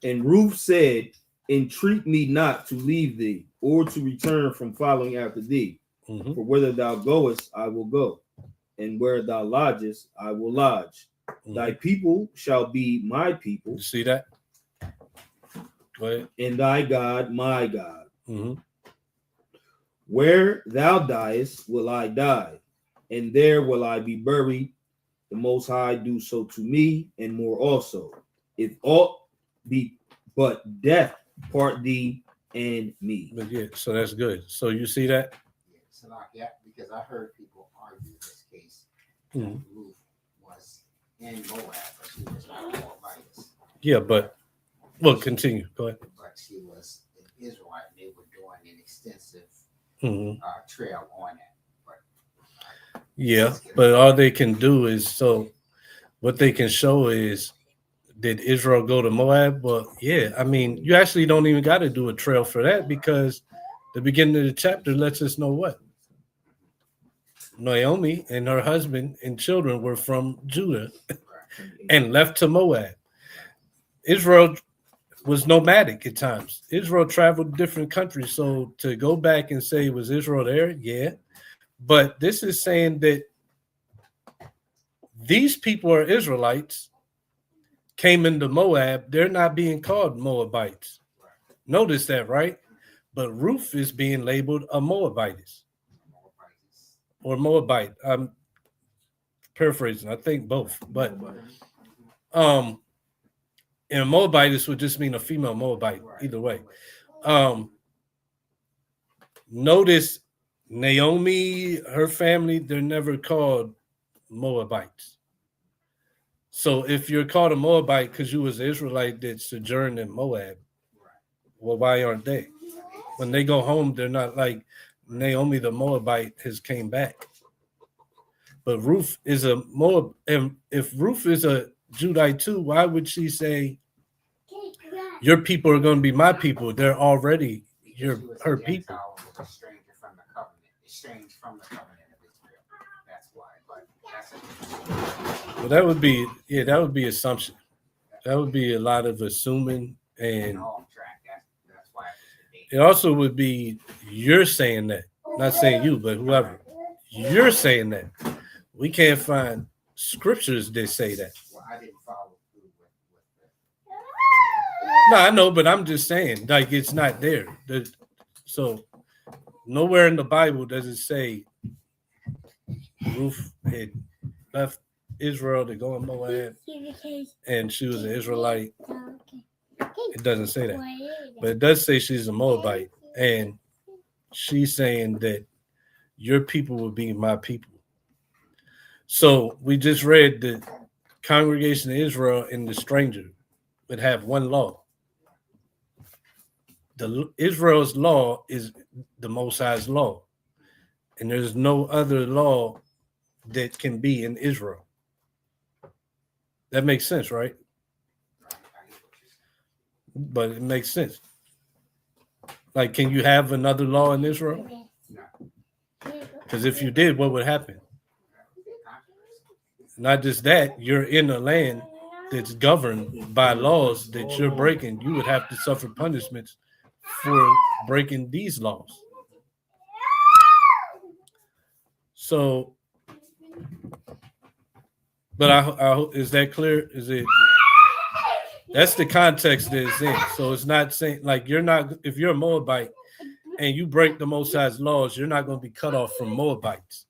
And Ruth said, entreat me not to leave thee, or to return from following after thee. Mhm. For whither thou goest, I will go, and where thou lodgest, I will lodge. Thy people shall be my people, You see that? Go ahead. and thy God my God. Mhm. Where thou diest, will I die, and there will I be buried. The Most High do so to me, and more also. If aught be but death part thee and me. But yeah, so that's good. So you see that? Yeah, so like, yeah, because I heard people argue this case. Mhm. Ruth was in Moab, but she was not Moabitess. Yeah, but well, continue. Go ahead. But she was an Israelite, and they were doing an extensive Mhm. trail on that. Yeah, but all they can do is so what they can show is did Israel go to Moab? Well, yeah. I mean, you actually don't even got to do a trail for that because the beginning of the chapter lets us know what Naomi and her husband and children were from Judah and left to Moab. Israel was nomadic at times. Israel traveled different countries. So to go back and say, was Israel there? Yeah. But this is saying that these people are Israelites, came into Moab. They're not being called Moabites. Notice that, right? But Ruth is being labeled a Moabitess or Moabite. I'm paraphrasing. I think both. But and Moabitess would just mean a female Moabite, either way. Notice Naomi, her family, they're never called Moabites. So if you're called a Moabite because you was an Israelite that sojourned in Moab, well, why aren't they? When they go home, they're not like Naomi the Moabite has came back. But Ruth is a Moab, and if Ruth is a Judite too, why would she say your people are going to be my people? They're already her people. Estranged from the covenant of Israel. That's why. But that's Well, that would be assumption. That would be a lot of assuming, and that's why it also would be you're saying that, not saying you, but whoever. You're saying that. We can't find scriptures that say that. Well, I didn't follow through with No, I know, but I'm just saying, like, it's not there. So nowhere in the Bible does it say Ruth had left Israel to go in Moab and she was an Israelite. It doesn't say that. But it does say she's a Moabite. And she's saying that your people will be my people. So we just read the congregation of Israel and the stranger would have one law. Israel's law is the Most High's law. And there's no other law that can be in Israel. That makes sense, right? But it makes sense. Like, can you have another law in Israel? Because if you did, what would happen? Not just that, you're in a land that's governed by laws that you're breaking. You would have to suffer punishments for breaking these laws. So, but I is that clear? Is it? That's the context that it's in. So it's not saying like you're not. If you're a Moabite and you break the Most High's laws, you're not going to be cut off from Moabites.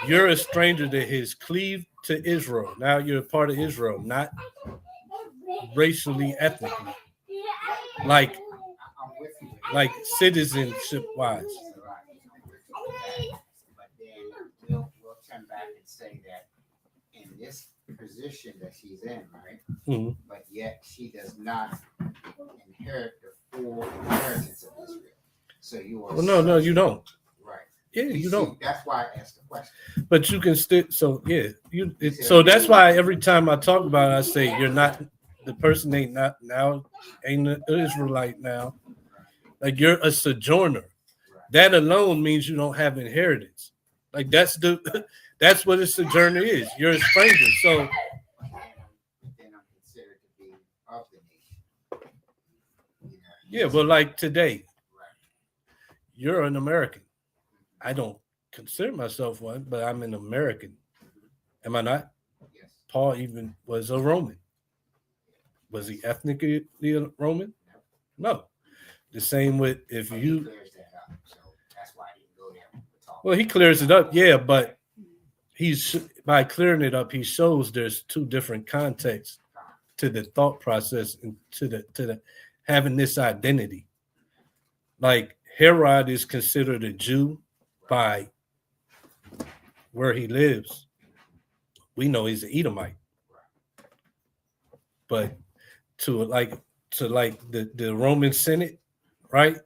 You're a stranger that has cleaved to Israel. Now you're a part of Israel, not racially, ethnically, like citizenship wise. But then we'll turn back and say that in this position that she's in, right? Mm-hmm. But yet she does not inherit the full inheritance of Israel. So you are. Well, no, you don't. Right. Yeah, you don't. That's why I asked the question. But you can still. So yeah, so that's why every time I talk about it, I say you're not the person. Ain't not now. Ain't an Israelite now. Like you're a sojourner. That alone means you don't have inheritance. Like that's that's what a sojourner is. You're a stranger. So Then I'm considered to be of the nation. yeah, well, like today, you're an American. I don't consider myself one, but I'm an American. Am I not? Yes. Paul even was a Roman. Was he ethnically a Roman? No. The same with if But you. he clears that up, so that's why I didn't go there. Well, he clears it up, yeah, but he's by clearing it up, he shows there's two different contexts to the thought process and to the having this identity. Like Herod is considered a Jew by where he lives. We know he's an Edomite, but to like the Roman Senate, right?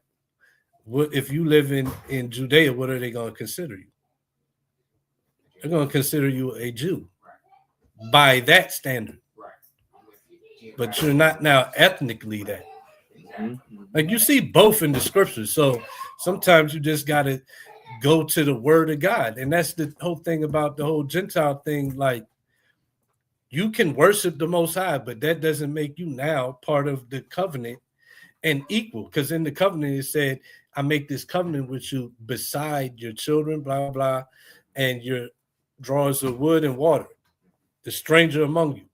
What if you live in Judea? What are they going to consider you? They're going to consider you a Jew by that standard. But you're not now ethnically that. Like you see both in the scriptures. So sometimes you just got to go to the word of God. And that's the whole thing about the whole Gentile thing. Like you can worship the Most High, but that doesn't make you now part of the covenant and equal. Because in the covenant, it said, I make this covenant with you beside your children, blah, blah, and your drawers of wood and water, the stranger among you.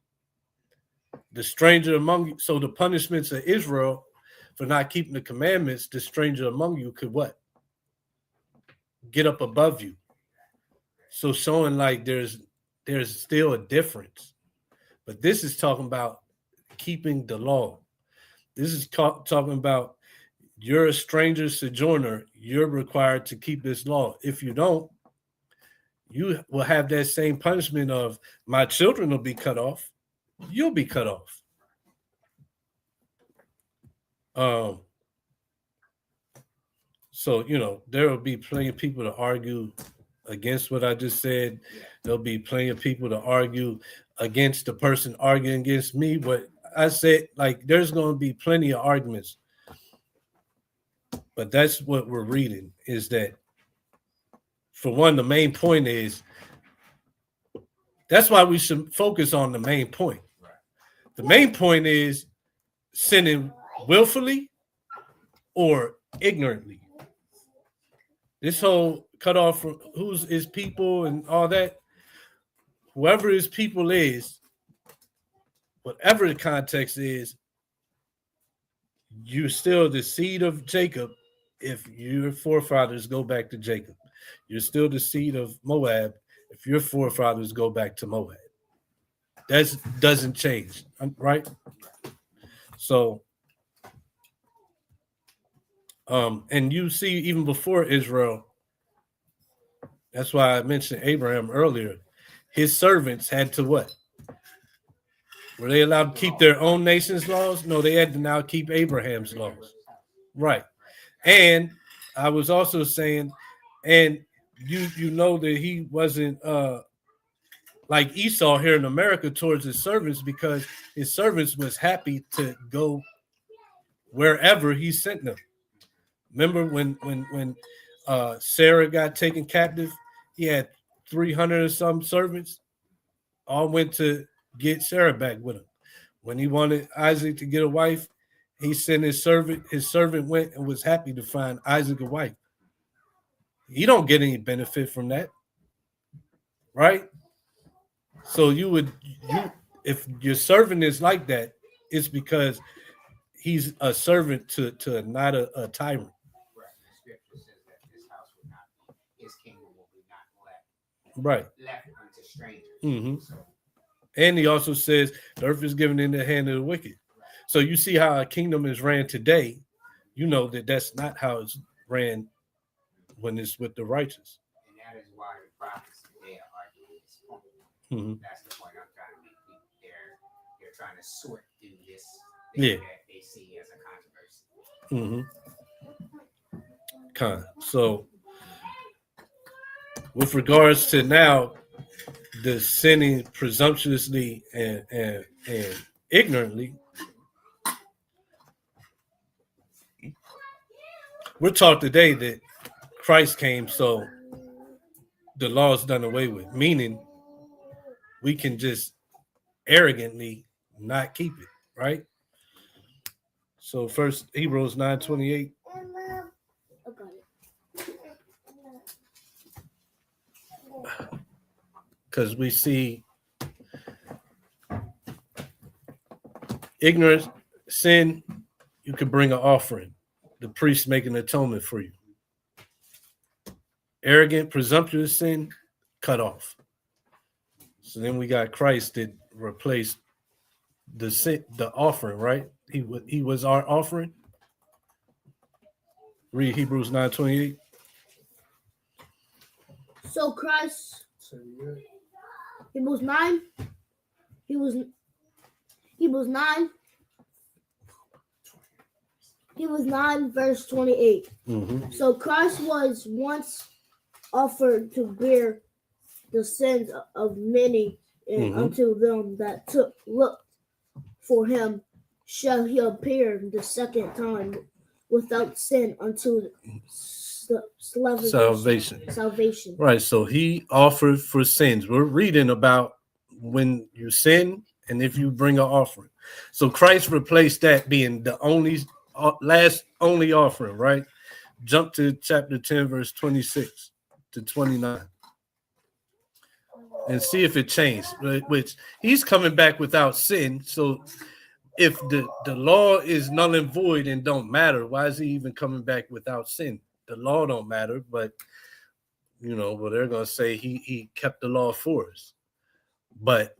The stranger among you. So the punishments of Israel for not keeping the commandments, the stranger among you could what? Get up above you. So showing like there's still a difference. But this is talking about keeping the law. This is talking about you're a stranger sojourner. You're required to keep this law. If you don't, you will have that same punishment of my children will be cut off. You'll be cut off. So, there will be plenty of people to argue against what I just said. There'll be plenty of people to argue against the person arguing against me. But I said, like, there's going to be plenty of arguments. But that's what we're reading is that, for one, the main point is, that's why we should focus on the main point. The main point is sinning willfully or ignorantly. This whole cut off from who's his people and all that, whoever his people is, whatever the context is, you're still the seed of Jacob if your forefathers go back to Jacob. You're still the seed of Moab if your forefathers go back to Moab. That doesn't change, right? So, and you see, even before Israel, that's why I mentioned Abraham earlier. His servants had to what? Were they allowed to keep their own nation's laws? No, they had to now keep Abraham's laws. Right. And I was also saying, and you know that he wasn't like Esau here in America towards his servants, because his servants was happy to go wherever he sent them. Remember when Sarah got taken captive, he had 300 or some servants, all went to get Sarah back with him. When he wanted Isaac to get a wife, he sent his servant. His servant went and was happy to find Isaac a wife. He don't get any benefit from that, right? So if your servant is like that, it's because he's a servant to not a tyrant. Right. The scripture says that this house will not, his kingdom will be not Right. left unto strangers. Mm-hmm. So, and he also says the earth is given in the hand of the wicked. So you see how a kingdom is ran today. You know that that's not how it's ran when it's with the righteous. and that is why the prophets today are arguing this point. Mm-hmm. That's the point I'm trying to make. They're trying to sort through this Yeah. thing that they see as a controversy. Mm-hmm. So with regards to now the sinning presumptuously and ignorantly, we're taught today that Christ came so the law is done away with, meaning we can just arrogantly not keep it, right? So first Hebrews 9:28. Because we see ignorance, sin, you could bring an offering. The priest make an atonement for you. Arrogant, presumptuous sin, cut off. So then we got Christ that replaced the sin, the offering, right? He was our offering. Read Hebrews 9:28. So Christ, Hebrews 9, Hebrews 9, verse 28. Mm-hmm. So Christ was once offered to bear the sins of many, and unto them that looked for him shall he appear the second time without sin unto salvation. Right. So he offered for sins. We're reading about when you sin and if you bring an offering. So Christ replaced that being the only only offering, right? Jump to chapter 10, verse 26 to 29. And see if it changed, which he's coming back without sin. So if the law is null and void and don't matter, why is he even coming back without sin? The law don't matter, but well, they're gonna say he kept the law for us. But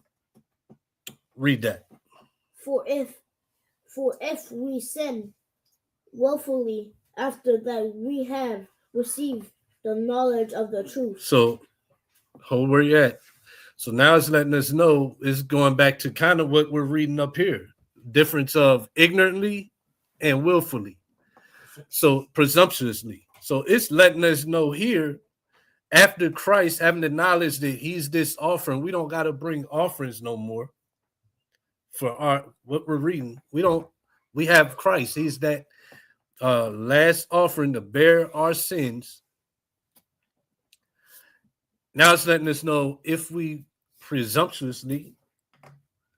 read that. For if we sin willfully after that we have received the knowledge of the truth. So hold where you're at. So now it's letting us know, it's going back to kind of what we're reading up here. Difference of ignorantly and willfully. So presumptuously. So it's letting us know here, after Christ having the knowledge that he's this offering, we don't got to bring offerings no more for what we're reading. We have Christ. He's that last offering to bear our sins. Now it's letting us know if we presumptuously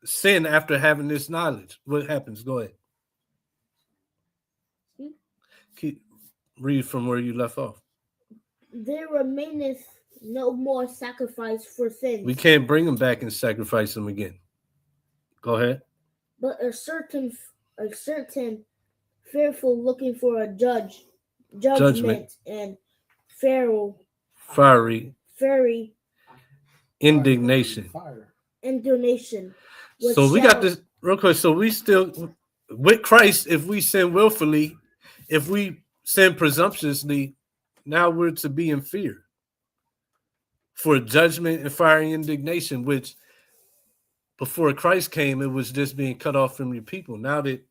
sin after having this knowledge, what happens? Go ahead. Read from where you left off. There remaineth no more sacrifice for sins. We can't bring them back and sacrifice them again. Go ahead. But a certain fearful looking for a judgment and fiery indignation. So we got this real quick. So we still with Christ, if we sin willfully, if we sin presumptuously, now we're to be in fear for judgment and fiery indignation, which before Christ came, it was just being cut off from your people. Now that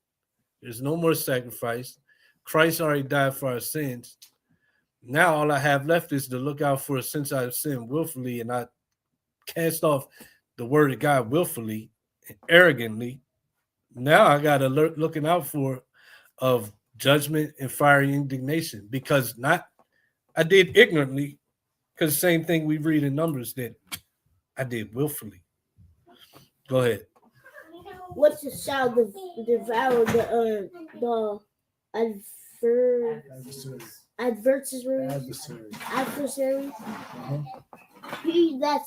there's no more sacrifice, Christ already died for our sins. Now all I have left is to look out for, since I've sinned willfully and I cast off the word of God willfully and arrogantly, now I got to looking out for of judgment and fiery indignation, because I did ignorantly, because same thing we read in Numbers that I did willfully. Go ahead. What shall devour the adversary? He that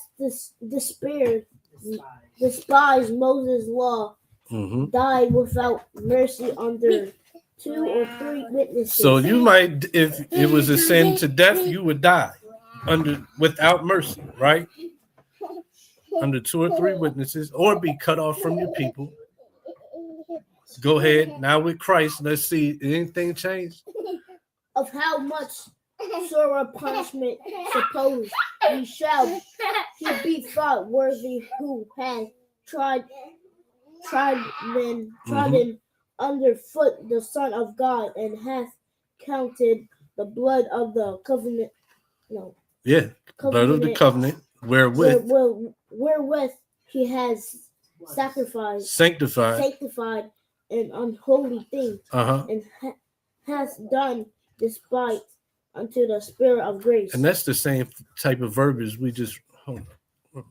despised Moses' law died without mercy under 2 or 3 witnesses. So you might, if it was a sin to death, you would die without mercy, right? Under 2 or 3 witnesses, or be cut off from your people. Go ahead. Now with Christ, let's see, anything change? Of how much sorer punishment suppose he shall he be thought worthy, who has trodden underfoot the Son of God, and hath counted the blood of the covenant Yeah, blood of the covenant, wherewith wherewith he has sanctified, an unholy thing, uh-huh, and has done despite unto the Spirit of grace. and that's the same type of verbiage we just hold on.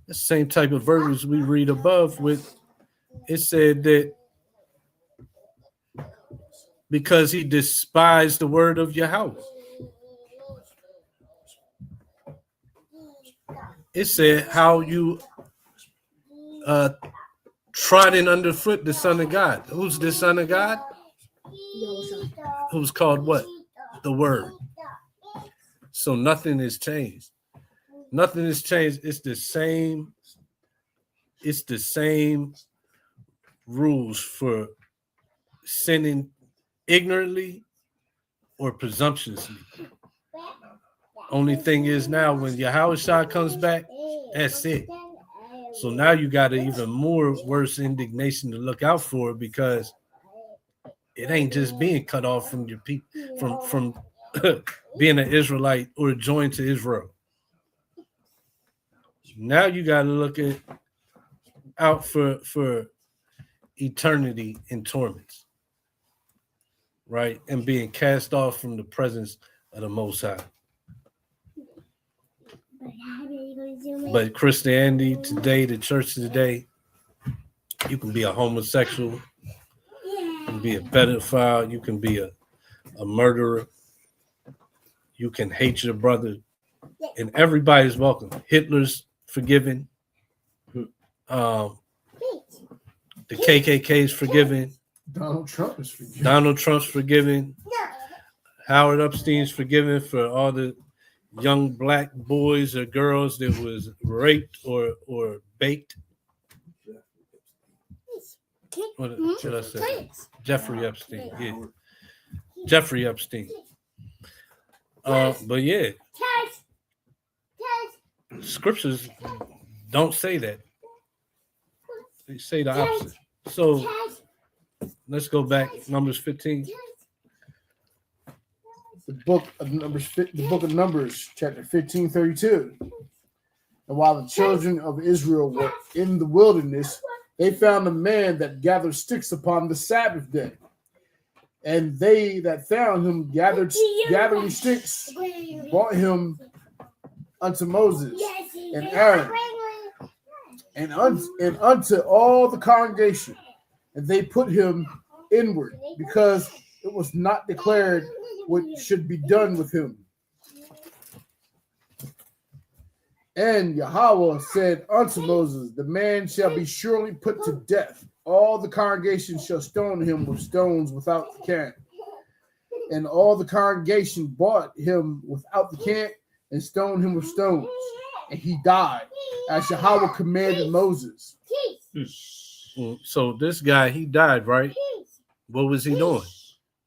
The same type of verbiage we read above with. It said that because he despised the word of Yahweh. It said how you trodden underfoot the Son of God. Who's the Son of God? Who's called what? The Word. So nothing has changed. Nothing has changed. It's the same. It's the same rules for sinning ignorantly or presumptuously. Only thing is now when Yahweh Shah comes back, that's it. So now you got an even more worse indignation to look out for, because it ain't just being cut off from your people, from being an Israelite or joined to Israel. Now you got to look out for eternity in torments, right? And being cast off from the presence of the Most High. But Christianity today, the church today, you can be a homosexual, you can be a pedophile, you can be a murderer, you can hate your brother, and everybody's welcome. Hitler's forgiven. The KKK is forgiven. Donald Trump is forgiven. Donald Trump's forgiven. Howard Epstein's forgiven for all the young black boys or girls that was raped or baked. What did I say? Jeffrey Epstein. Yeah. Jeffrey Epstein. But yeah, scriptures don't say that. They say the opposite. So let's go back. Numbers 15. The book of Numbers, chapter 15:32. And while the children of Israel were in the wilderness, they found a man that gathered sticks upon the Sabbath day. And they that found him gathering sticks brought him unto Moses and Aaron and unto all the congregation. And they put him inward, because it was not declared what should be done with him. And Yahweh said unto Moses, the man shall be surely put to death. All the congregation shall stone him with stones without the camp. And all the congregation brought him without the camp and stoned him with stones. And he died, as Yahweh commanded Moses. So this guy, he died, right? What was he doing?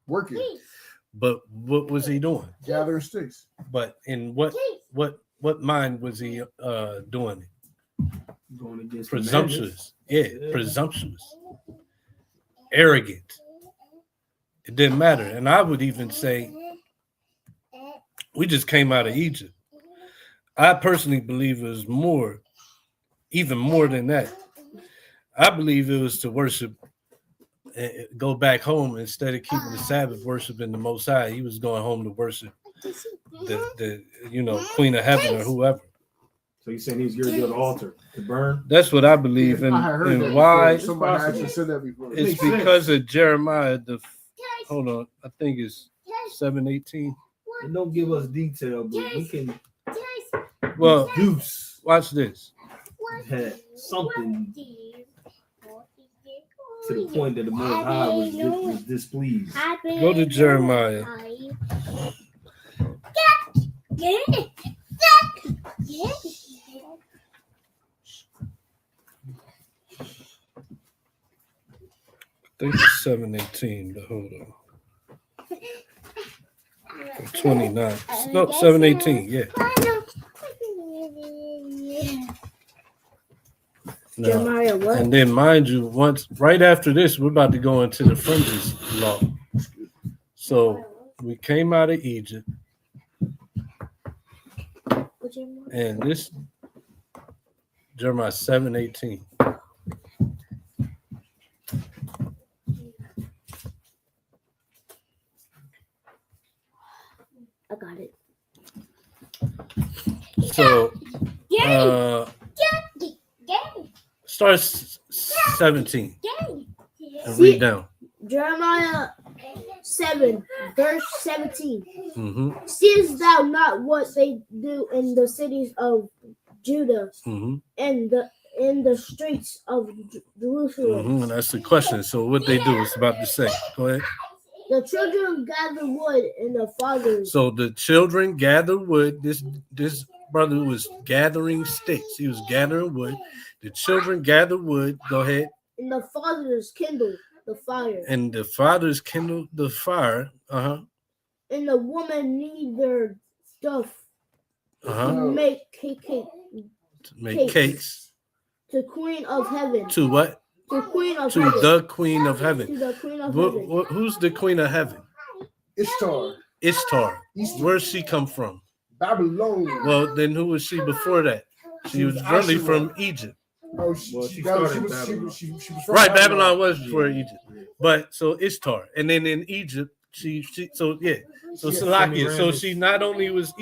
Working. But what was he doing? Gathering sticks. But in what mind was he doing it? Going against Presumptuous. Yeah, presumptuous. Arrogant. It didn't matter. And I would even say we just came out of Egypt. I personally believe it was more, even more than that. I believe it was to worship, go back home instead of keeping the Sabbath, worshiping the Most High. He was going home to worship the Queen of Heaven or whoever. So you're saying he was going to build an altar to burn? That's what I believe. I heard and that why? before. Somebody actually said that before. It's because of Jeremiah. Hold on, I think it's 7:18. And don't give us detail, but we can. Well, Deuce watch this. had something to the point that the Most High was displeased. Go to Jeremiah. I think it's 7:18, but hold on. 29. No, 7:18, yeah. No. Jeremiah what? And then mind you, right after this, we're about to go into the fringes law. So we came out of Egypt. And this Jeremiah 7:18. I got it. So starts 17 and read down. Jeremiah 7, verse 17. Mm-hmm. Seest thou not what they do in the cities of Judah Mm-hmm. and in the streets of Jerusalem? Mm-hmm. And that's the question. So what they do is about to say. Go ahead. The children gather wood and the fathers. So the children gather wood. This brother was gathering sticks. He was gathering wood. The children gather wood. Go ahead. And the fathers kindle the fire. And the fathers kindle the fire. Uh-huh. And the woman knead their stuff Uh-huh. to make cakes. To Queen of Heaven. To what? To Queen of to Heaven. The Queen of Heaven. To the Queen of Heaven. Who's the Queen of Heaven? Ishtar. Ishtar. Where's she come from? Babylon. Well, then who was she before that? She was really from Egypt. Oh, she was from right. Babylon was before Egypt. But so Ishtar, and then in Egypt, she so yeah. So Salakia. So she not only was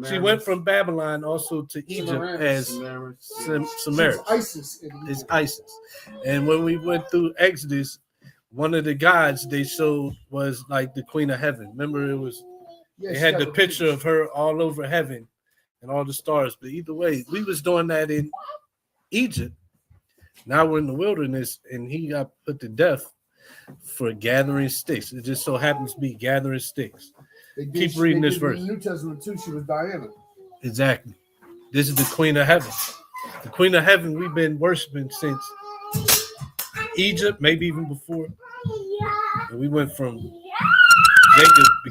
she went from Babylon also to Egypt as Samaria. It's Isis. And when we went through Exodus, one of the gods they showed was like the Queen of Heaven. Remember, it was they had the picture of her all over heaven and all the stars. But either way, we was doing that in Egypt. Now we're in the wilderness, and he got put to death for gathering sticks. It just so happens to be gathering sticks. Keep reading this verse. In the New Testament too, she was Diana. Exactly. This is the Queen of Heaven. The Queen of Heaven we've been worshiping since Egypt, maybe even before. And we went from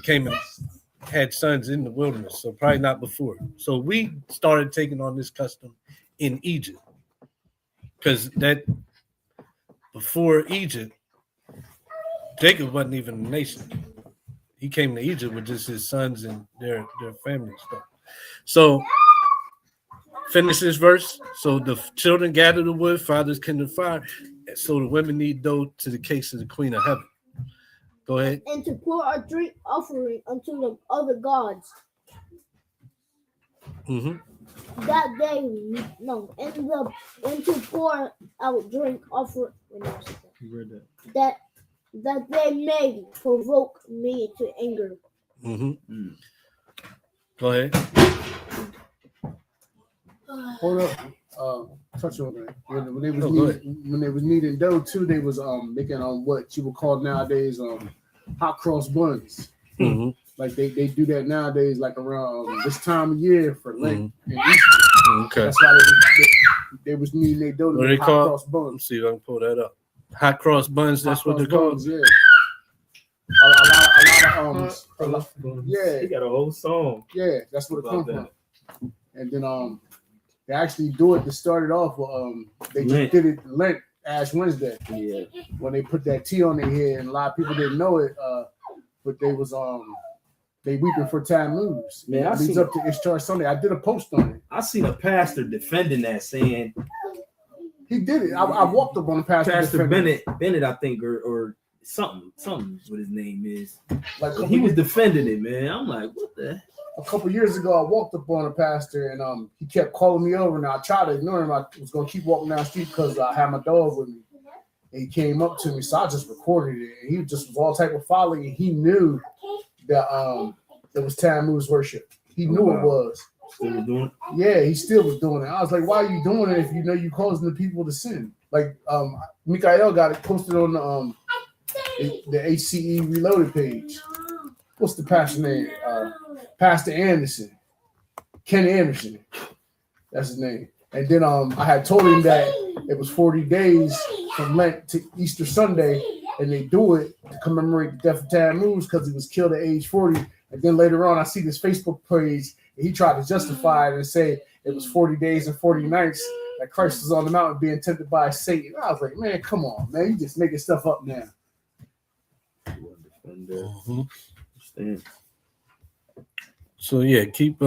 Jacob had sons in the wilderness, so probably not before. So we started taking on this custom in Egypt. Because that before Egypt, Jacob wasn't even a nation. He came to Egypt with just his sons and their family and stuff. So finish this verse. So the children gather the wood, fathers kindle fire. So the women need dough to the cakes of the Queen of Heaven. Go ahead. And to pour a drink offering unto the other gods. Mm-hmm. That they and to pour out drink offering. That they may provoke me to anger. Mm-hmm. Go ahead. Hold up. Touch on that. When they was kneading dough too, they was making what you would call nowadays hot cross buns. Mm-hmm. Like they do that nowadays, like around this time of year for Lent and Easter. Okay. That's why they was kneading their dough to make hot cross buns. Let's see if I can pull that up. Hot cross buns. That's what they're called. Yeah. A lot. Yeah. He got a whole song. Yeah, that's what it comes from. And then they actually do it to start it off. They just did it Lent, Ash Wednesday. Yeah. When they put that tea on their head, and a lot of people didn't know it. But they was they weeping for Tammuz. Man, it leads up to Ishtar Sunday. I did a post on it. I seen a pastor defending that, saying he did it. I walked up on the pastor. Pastor Bennett, I think, or something what his name is. Like he was defending it, man. I'm like, what the? A couple years ago, I walked up on a pastor, and he kept calling me over, and I tried to ignore him. I was gonna keep walking down the street because I had my dog with me. And he came up to me, so I just recorded it. And he just was all type of following, and he knew that it was Tammuz worship. He knew it was. Still was doing it? Yeah, he still was doing it. I was like, why are you doing it if you know you're causing the people to sin? Like Mikael got it posted on the HCE Reloaded page. What's the pastor name? Pastor Anderson. Ken Anderson. That's his name. And then I had told him that it was 40 days from Lent to Easter Sunday, and they do it to commemorate the death of Tammuz because he was killed at age 40. And then later on, I see this Facebook page, and he tried to justify it and say it was 40 days and 40 nights that Christ was on the mountain being tempted by Satan. I was like, man, come on, man. You just making stuff up now. So, yeah, keep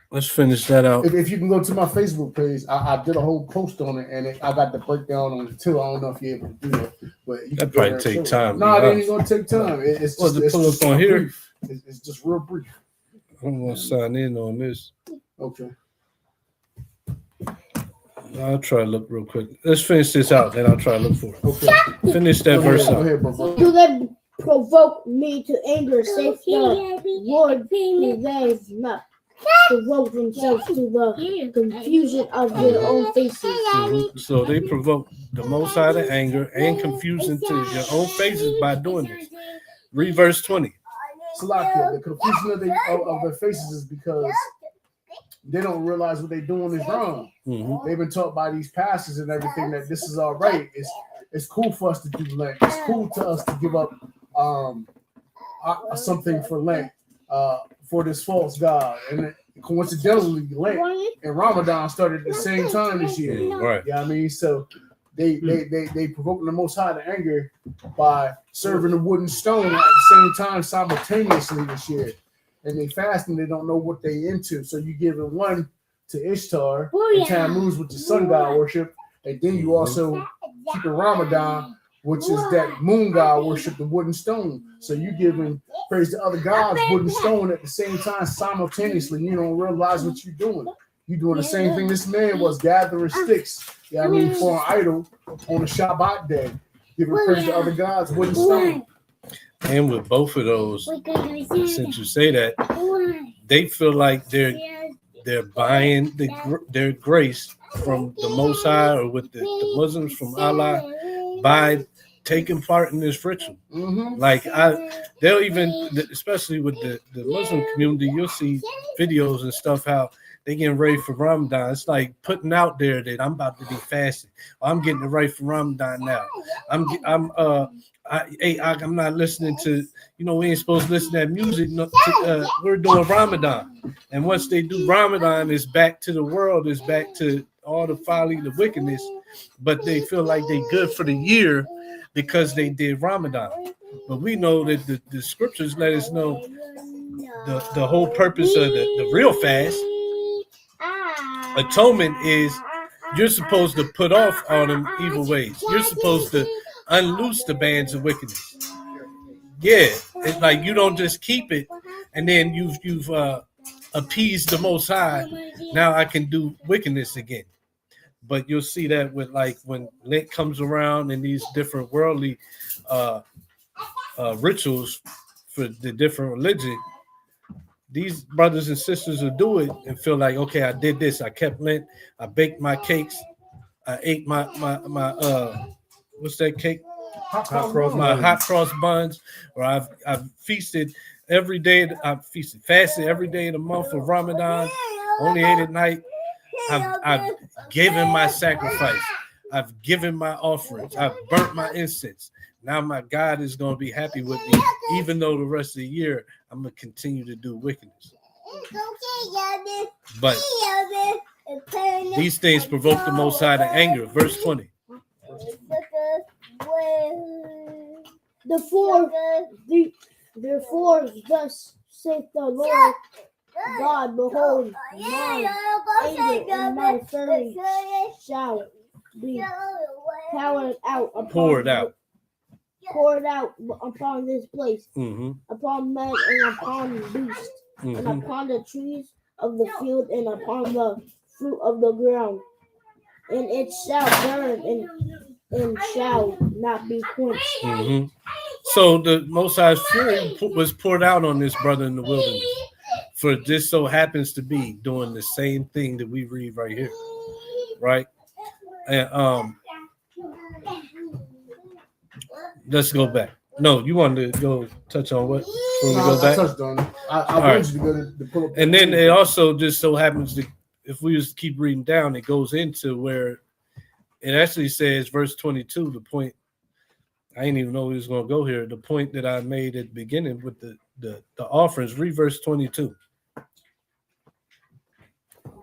Let's finish that out. If you can go to my Facebook page, I did a whole post on it, and I got the breakdown on it too. I don't know if you're able to do that, but you That can probably take time. No, it ain't gonna take time. It's Well, just, to it's pull just up on here. brief. It's just real brief. I'm gonna sign in on this. Okay. I'll try to look real quick. Let's finish this out, then I'll try to look for it. Okay. Finish that verse Go out. ahead, bro. Do they provoke me to anger? Saith the Lord, do they not provoke themselves to the confusion of their own faces? Mhm. So they provoke the Most High to anger and confusion to their own faces by doing this. Read verse 20. Salakia, the confusion of their faces is because they don't realize what they're doing is wrong. Mm-hmm. They've been taught by these pastors and everything that this is all right. It's cool for us to do Lent. It's cool to us to give up something for Lent for this false god. And coincidentally, Lent and Ramadan started at the same time this year. Right. Yeah, I mean, so they provoking the Most High to anger by serving the wood and stone at the same time simultaneously this year. And they fast and they don't know what they into. So you giving one to Ishtar and Tammuz, which is sun god worship, and then you also keep the Ramadan, which is that moon god worship, the wood and stone. So you giving praise to other gods, wood and stone at the same time simultaneously. You don't realize what you're doing. You're doing the same thing this man was, gathering sticks. Yeah, I mean, for an idol on the Shabbat day, giving praise to other gods, wood and stone. And with both of those, since you say that, they feel like they're buying their grace from the Most High or with the Muslims from Allah by taking part in this ritual. Mm-hmm. Like they'll even, especially with the Muslim community, you'll see videos and stuff how they getting ready for Ramadan. It's like putting out there that I'm about to be fasting. I'm getting it right for Ramadan now. I'm not listening to, we ain't supposed to listen to that music. We're doing Ramadan. And once they do Ramadan, it's back to the world. It's back to all the folly, the wickedness. But they feel like they good for the year because they did Ramadan. But we know that the scriptures let us know the whole purpose of the real fast. Atonement is you're supposed to put off all them evil ways. You're supposed to unloose the bands of wickedness. Yeah, it's like you don't just keep it and then you've appeased the Most High. Now I can do wickedness again. But you'll see that with like when Lent comes around and these different worldly rituals for the different religion. These brothers and sisters will do it and feel like, okay, I did this. I kept Lent. I baked my cakes. I ate my what's that cake? Hot cross buns. Or I've feasted every day. I've fasted every day of the month of Ramadan. Only ate at night. I've given my sacrifice. I've given my offerings. I've burnt my incense. Now my God is going to be happy with me, even though the rest of the year I'm going to continue to do wickedness. But these things provoke the Most High to anger. Verse 20. Therefore, thus saith the Lord God, behold, my anger and my fury shall be poured out upon this place, upon men and upon beasts, and upon the trees of the field and upon the fruit of the ground, and it shall burn and shall not be quenched. So the Most High's fury was poured out on this brother in the wilderness, for this so happens to be doing the same thing that we read right here, right? And let's go back. No, you wanted to go touch on what? Before we go back? I touched on it. I wanted you to go to pull up. And then it also just so happens that if we just keep reading down, it goes into where it actually says, verse 22, the point. I didn't even know we was going to go here. The point that I made at the beginning with the offerings. Read verse 22.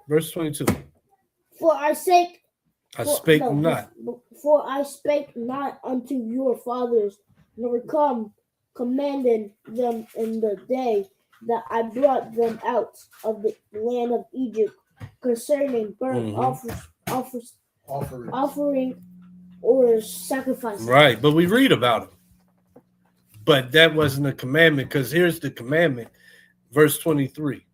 Verse 22. For I spake not unto your fathers, nor commanding them in the day that I brought them out of the land of Egypt concerning burnt offering or sacrifices. Right, but we read about it. But that wasn't a commandment, because here's the commandment, verse 23.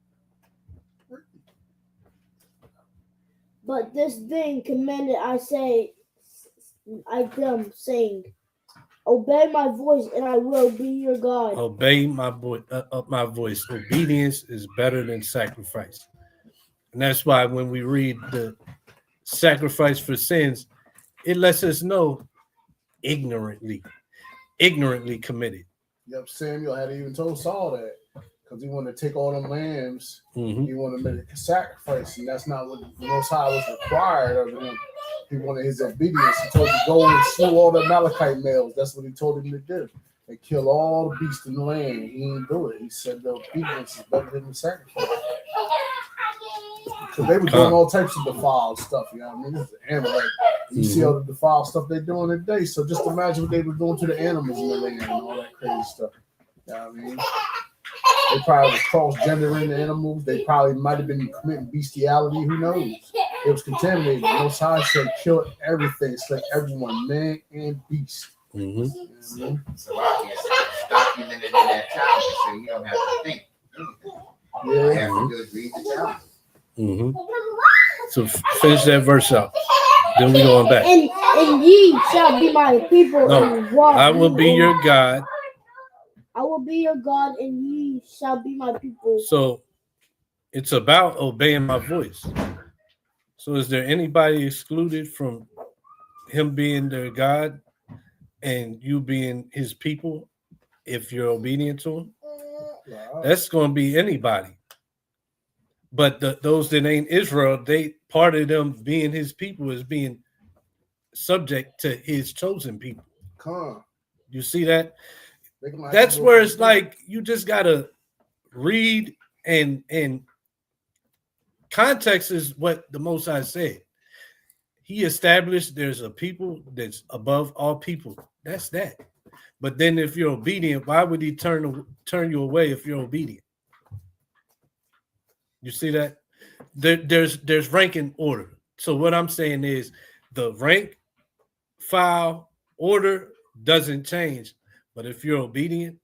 But this thing commanded I them, saying, obey my voice, and I will be your God. Obey my voice. Obedience is better than sacrifice. And that's why when we read the sacrifice for sins, it lets us know ignorantly committed. Yep, Samuel had even told Saul that because he wanted to take all them lambs, he wanted to make a sacrifice, and that's not what the Most High was required of him. He wanted his obedience. He told him to go and slew all the Amalekite males. That's what he told him to do. And kill all the beasts in the land. He didn't do it. He said the obedience is better than the sacrifice. Because they were doing all types of defiled stuff. You know what I mean? This is an animal. You see all the defiled stuff they're doing today. So just imagine what they were doing to the animals in the land and all that crazy stuff. You know what I mean? They probably was cross-gendering the animals. They probably might have been committing bestiality. Who knows? It was contaminated. Most High said, kill everything. It's like everyone, man and beast. So it's documented in that chapter, so you don't have to think anything. All you have to do is read the chapter. So finish that verse up. Then we going back. And ye shall be my people. No, I will be your God. I will be your God, and ye shall be my people. So it's about obeying my voice. So is there anybody excluded from him being their God and you being his people if you're obedient to him? Wow. That's going to be anybody. But those that ain't Israel, they part of them being his people is being subject to his chosen people. You see that? That's where it's like you just gotta read and context is what the Most High said. He established there's a people that's above all people. That's that. But then if you're obedient, why would he turn you away if you're obedient? You see that? There's ranking order. So what I'm saying is the rank, file, order doesn't change. But if you're obedient,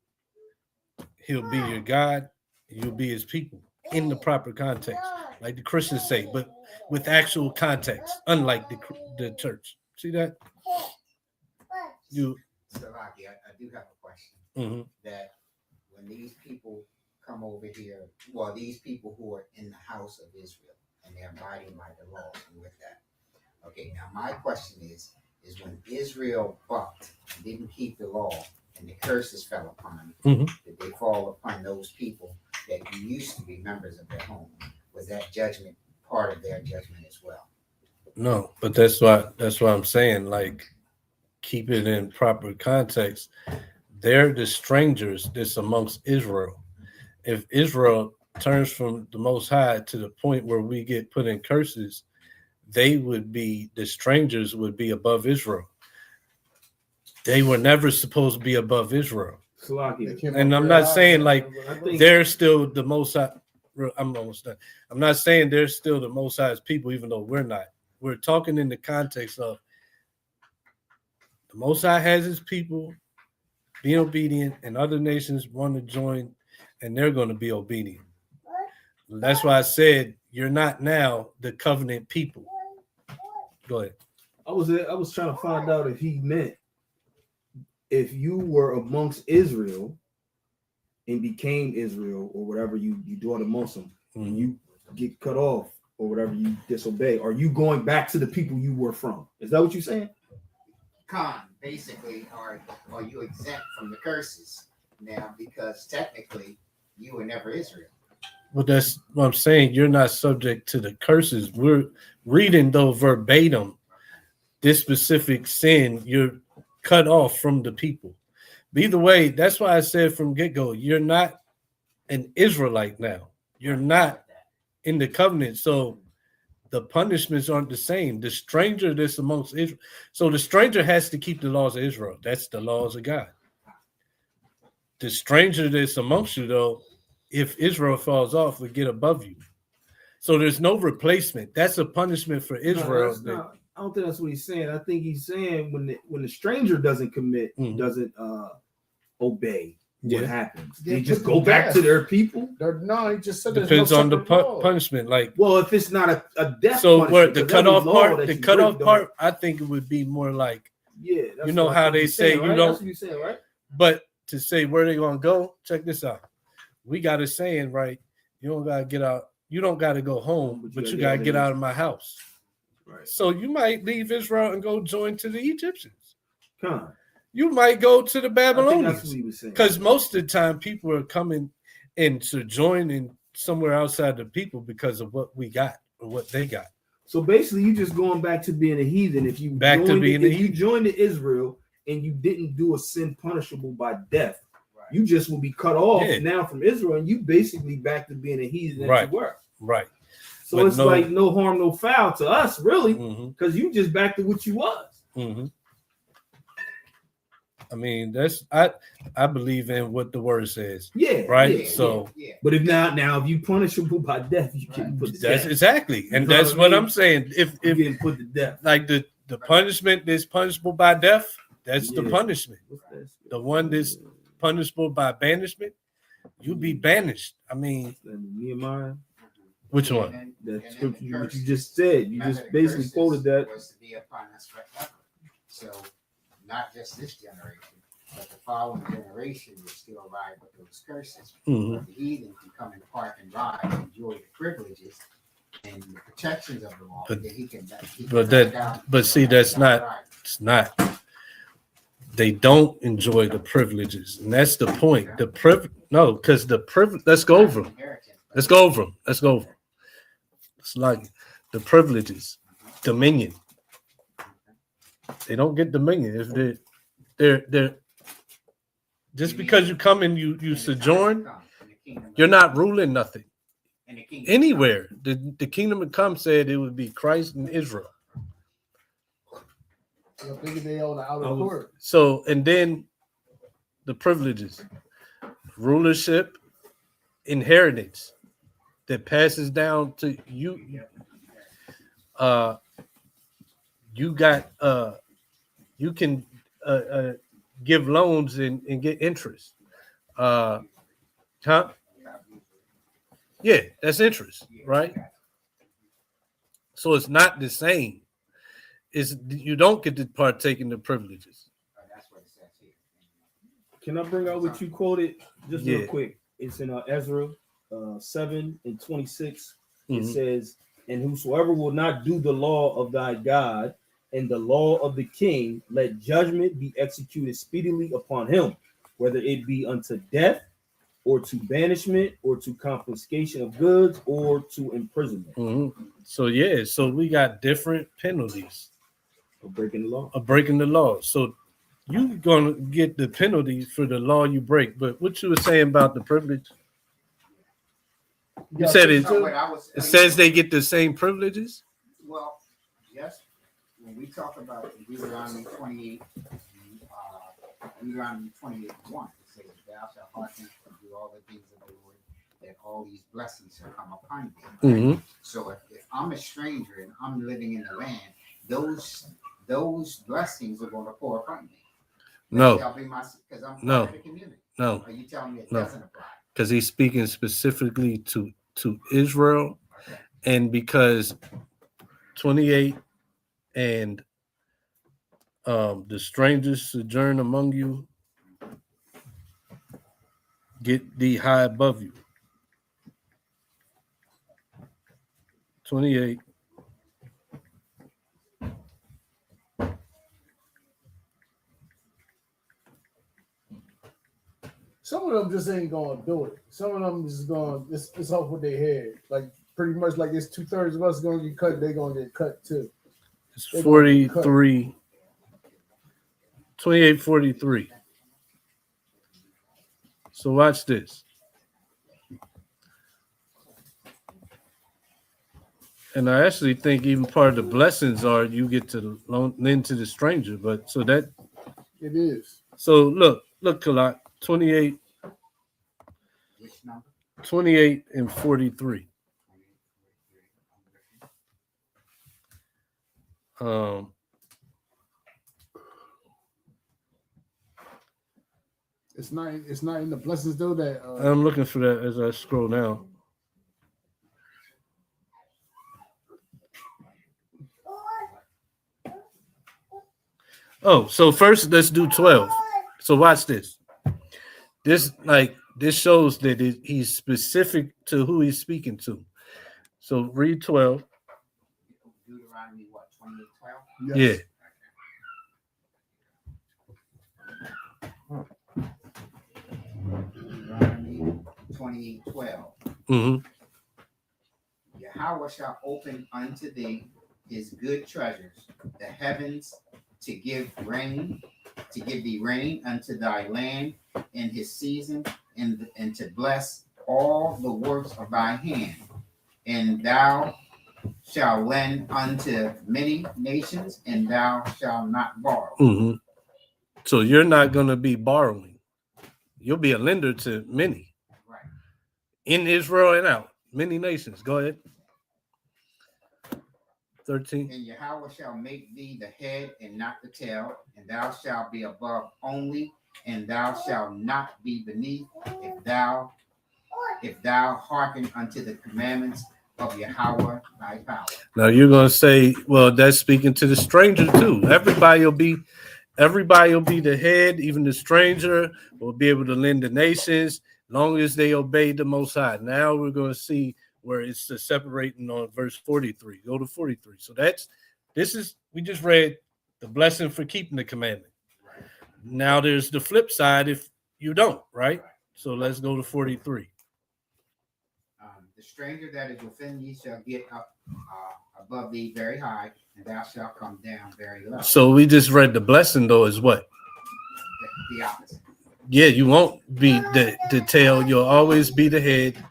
he'll be your God, and you'll be his people in the proper context, like the Christians say, but with actual context, unlike the church. See that? Salaki, I do have a question. That when these people come over here, well, these people who are in the house of Israel and they're abiding by the law and with that. Okay, now my question is when Israel bucked and didn't keep the law, and the curses fell upon them, did they fall upon those people that used to be members of their home? Was that judgment part of their judgment as well? No, but that's why I'm saying, like, keep it in proper context. They're the strangers that's amongst Israel. If Israel turns from the Most High to the point where we get put in curses, the strangers would be above Israel. They were never supposed to be above Israel. And I'm not saying like they're still the Most High. I'm almost done. I'm not saying they're still the Most High's people, even though we're not. We're talking in the context of the Most High has his people being obedient, and other nations want to join, and they're going to be obedient. That's why I said you're not now the covenant people. Go ahead. I was trying to find out if he meant if you were amongst Israel and became Israel or whatever you do it amongst them, and you get cut off or whatever you disobey, are you going back to the people you were from? Is that what you're saying? Basically, are you exempt from the curses now because technically you were never Israel? Well, that's what I'm saying. You're not subject to the curses. We're reading though verbatim this specific sin. You're cut off from the people. But either way, that's why I said from get-go, you're not an Israelite now. You're not in the covenant. So the punishments aren't the same. The stranger that's amongst Israel. So the stranger has to keep the laws of Israel. That's the laws of God. The stranger that's amongst you, though, if Israel falls off, we get above you. So there's no replacement. That's a punishment for Israel. that's not, I don't think that's what he's saying. I think he's saying when the stranger doesn't commit, doesn't obey, what happens? They just go back to their people. No, he just said depends on the punishment. Like, well, if it's not a death. So where the cutoff part, I think it would be more like, that's you know how they say saying, right? you don't. That's what you're saying, right? But to say where they gonna go, check this out. We got a saying, right? You don't gotta get out. You don't gotta go home, but you gotta get out of my house. Right. So you might leave Israel and go join to the Egyptians. Huh. You might go to the Babylonians. Because most of the time people are coming and joining somewhere outside the people because of what we got or what they got. So basically, you just going back to being a heathen. If you you joined Israel and you didn't do a sin punishable by death, you just will be cut off now from Israel, and you basically back to being a heathen that you were. Right. So but it's like no harm, no foul to us, really, because you just back to what you was. I mean, I believe in what the word says. But if now you punishable by death, you can put to death. That's exactly, and that's what I'm saying. If you get put to death, like the punishment that's punishable by death, that's the punishment. The one that's punishable by banishment, you be banished. I mean, Nehemiah. Which one? That scripture what you just said. You just basically quoted that. Was to be upon us forever. So not just this generation, but the following generation will still ride with those curses. But the heathen can come and park and ride and enjoy the privileges and the protections of the law. But see, that's not. It's not. They don't enjoy the privileges, and that's the point. Because the privilege. Let's go over them. Let's go over them. It's like the privileges, dominion. They don't get dominion if they're just because you come and you sojourn, you're not ruling nothing anywhere. The kingdom of come said it would be Christ and Israel. So, and then the privileges, rulership, inheritance that passes down to you. You got you can give loans and get interest. Yeah, that's interest, right? So it's not the same. You don't get to partake in the privileges. Can I bring out what you quoted just real quick? It's in Ezra 7:26. It says, "And whosoever will not do the law of thy God and the law of the king, let judgment be executed speedily upon him, whether it be unto death, or to banishment, or to confiscation of goods, or to imprisonment." So we got different penalties of breaking the law. So you're gonna get the penalty for the law you break. But what you were saying about the privilege? You said it says they get the same privileges? Well, yes. When we talk about Deuteronomy 28, Deuteronomy 28:1, it says, "Thou shalt hearken and do all the things of the Lord, that all these blessings shall come upon thee." So if I'm a stranger and I'm living in the land, those blessings are going to pour upon me. No. Because I'm part of the community. No. Are you telling me it doesn't apply? Because he's speaking specifically to Israel, and because 28 and the strangers sojourn among you, get thee high above you. 28. Some of them just ain't gonna do it. Some of them just gonna it's off with their head. Like pretty much like it's 2/3 of us gonna get cut, they're gonna get cut too. It's 43. 28:43. So watch this. And I actually think even part of the blessings are you get to lend to the stranger, but so that it is. So look, Kalak, 28. Which number? 28 and 43. It's not in the blessings though that I'm looking for that as I scroll down. Oh, so first let's do 12. So watch this. This shows that he's specific to who he's speaking to. So read 12. Deuteronomy what, 28:12? yes. Deuteronomy 28:12. Mm-hmm. Yahweh shall open unto thee his good treasures, the heavens, to give thee rain unto thy land in his season, and to bless all the works of thy hand. And thou shalt lend unto many nations, and thou shalt not borrow. Mm-hmm. So you're not going to be borrowing. You'll be a lender to many. Right. In Israel and out. Many nations. Go ahead. 13. And Yahweh shall make thee the head and not the tail, and thou shalt be above only, and thou shalt not be beneath, if thou hearken unto the commandments of Yahweh thy power. Now you're going to say, well, that's speaking to the stranger too. Everybody will be the head. Even the stranger will be able to lend the nations, long as they obey the Most High. Now we're going to see where it's the separating on verse 43. Go to 43. So we just read the blessing for keeping the commandment. Right. Now there's the flip side if you don't, right? So let's go to 43. The stranger that is within thee shall get up above thee very high, and thou shalt come down very low. So we just read the blessing though is what? The opposite. Yeah, you won't be the tail. You'll always be the head.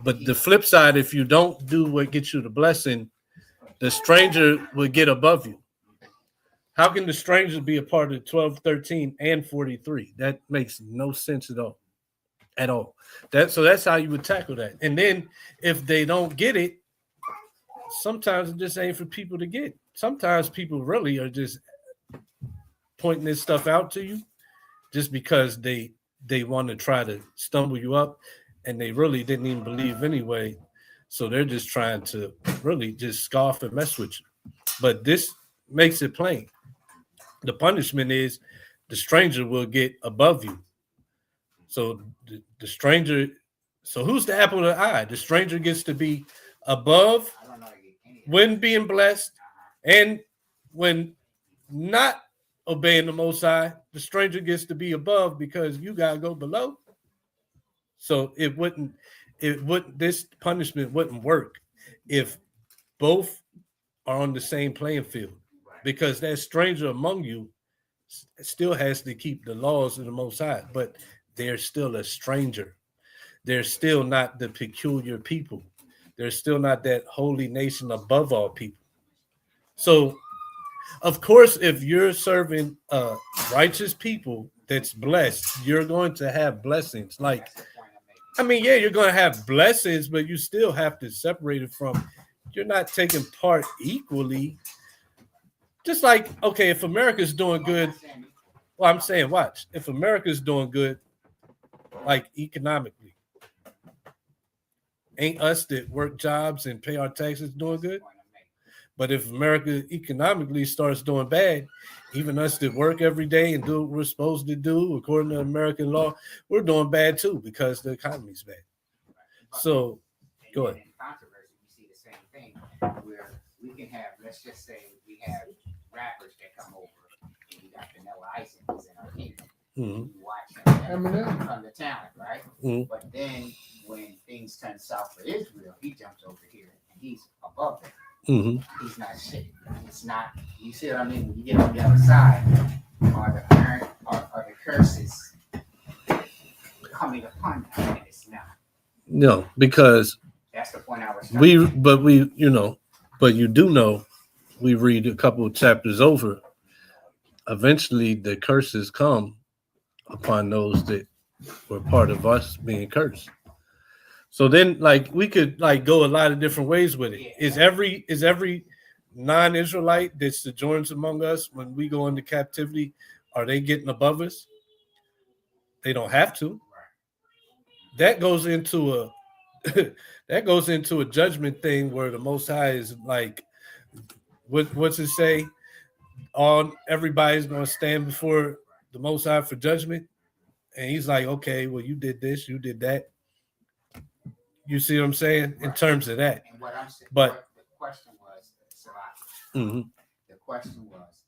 But the flip side, if you don't do what gets you the blessing, the stranger will get above you. How can the stranger be a part of 12, 13, and 43? That makes no sense at all. At all. So that's how you would tackle that. And then if they don't get it, sometimes it just ain't for people to get. Sometimes people really are just pointing this stuff out to you just because they want to try to stumble you up. And they really didn't even believe anyway. So they're just trying to really just scoff and mess with you. But this makes it plain. The punishment is the stranger will get above you. So the stranger, so who's the apple of the eye? The stranger gets to be above when being blessed, and when not obeying the Most High, the stranger gets to be above because you got to go below. So this punishment wouldn't work if both are on the same playing field, because that stranger among you still has to keep the laws of the Most High, but they're still a stranger. They're still not the peculiar people. They're still not that holy nation above all people. So, of course, if you're serving righteous people that's blessed, you're going to have blessings. You're going to have blessings, but you still have to separate it from, you're not taking part equally. Just like, okay, if America's doing good, well, I'm saying, watch, if America's doing good, like economically, ain't us that work jobs and pay our taxes doing good? But if America economically starts doing bad, even us that work every day and do what we're supposed to do according to American law, we're doing bad too because the economy's bad. So, go ahead. In controversy, we see the same thing where we can have, let's just say, we have rappers that come over and we got Vanilla Ice and he's in our kingdom. Mm-hmm. You watch him from the talent, right? Mm-hmm. But then when things turn south for Israel, he jumps over here and he's above them. Mm-hmm. He's not shit. It's not, you see what I mean? When you get on the other side, are the curses coming upon you? And it's not. No, because that's the point I was but you do know, we read a couple of chapters over, eventually the curses come upon those that were part of us being cursed. So then, like, we could like go a lot of different ways with it. Is every non-Israelite that sojourns among us when we go into captivity, are they getting above us? They don't have to. That goes into a that goes into a judgment thing where the Most High is like, what's it say? All everybody's going to stand before the Most High for judgment, and he's like, okay, well, you did this, you did that. You see what I'm saying in terms of that? And what I'm saying, but the question was, mm-hmm. The question was,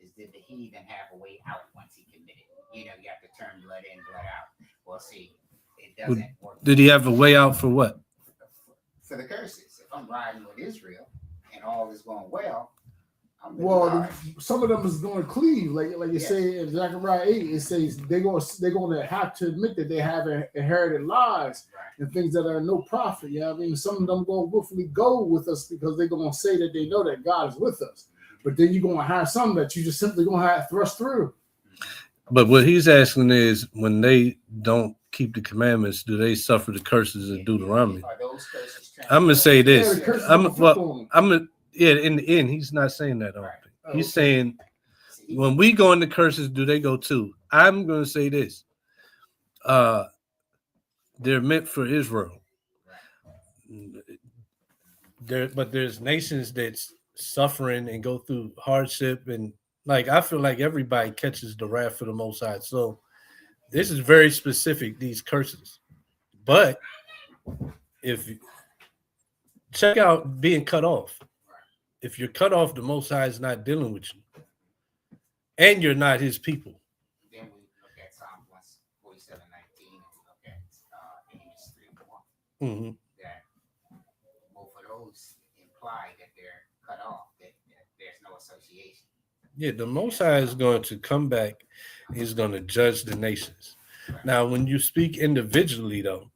is did the heathen have a way out once he committed? You have to turn blood in, blood out. Well, see, it doesn't work. Did he have a way out for what? For the curses. If I'm riding with Israel and all is going well, some of them is going to cleave, like you say in Zechariah 8. It says they're going to have to admit that they have inherited lies and things that are no profit. You know what I mean? Some of them going to willfully go with us because they're going to say that they know that God is with us. But then you're going to have some that you just simply going to have thrust through. But what he's asking is, when they don't keep the commandments, do they suffer the curses of Deuteronomy? Are those curses I'm gonna say this. Yeah, in the end, he's not saying that. I don't think. He's saying when we go into curses, do they go too? I'm gonna say this. They're meant for Israel. But there's nations that's suffering and go through hardship, and like I feel like everybody catches the wrath of the Most High. So this is very specific, these curses. But if check out being cut off. If you're cut off, the Most High is not dealing with you. And you're not his people. Then we look at Psalm 47:19 and we look at Amos 3:1. Mm-hmm. That both of those imply that they're cut off, that there's no association. Yeah, the Most High is going to come back. He's going to judge the nations. Now, when you speak individually, though,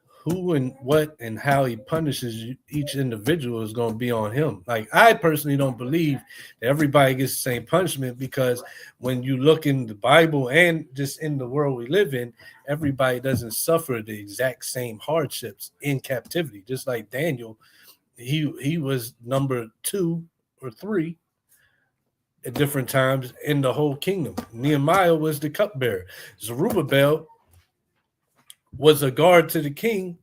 who and what and how he punishes each individual is going to be on him. Like, I personally don't believe that everybody gets the same punishment, because when you look in the Bible and just in the world we live in, everybody doesn't suffer the exact same hardships in captivity. Just like Daniel, he was number 2 or 3 at different times in the whole kingdom. Nehemiah was the cupbearer. Zerubbabel was a guard to the king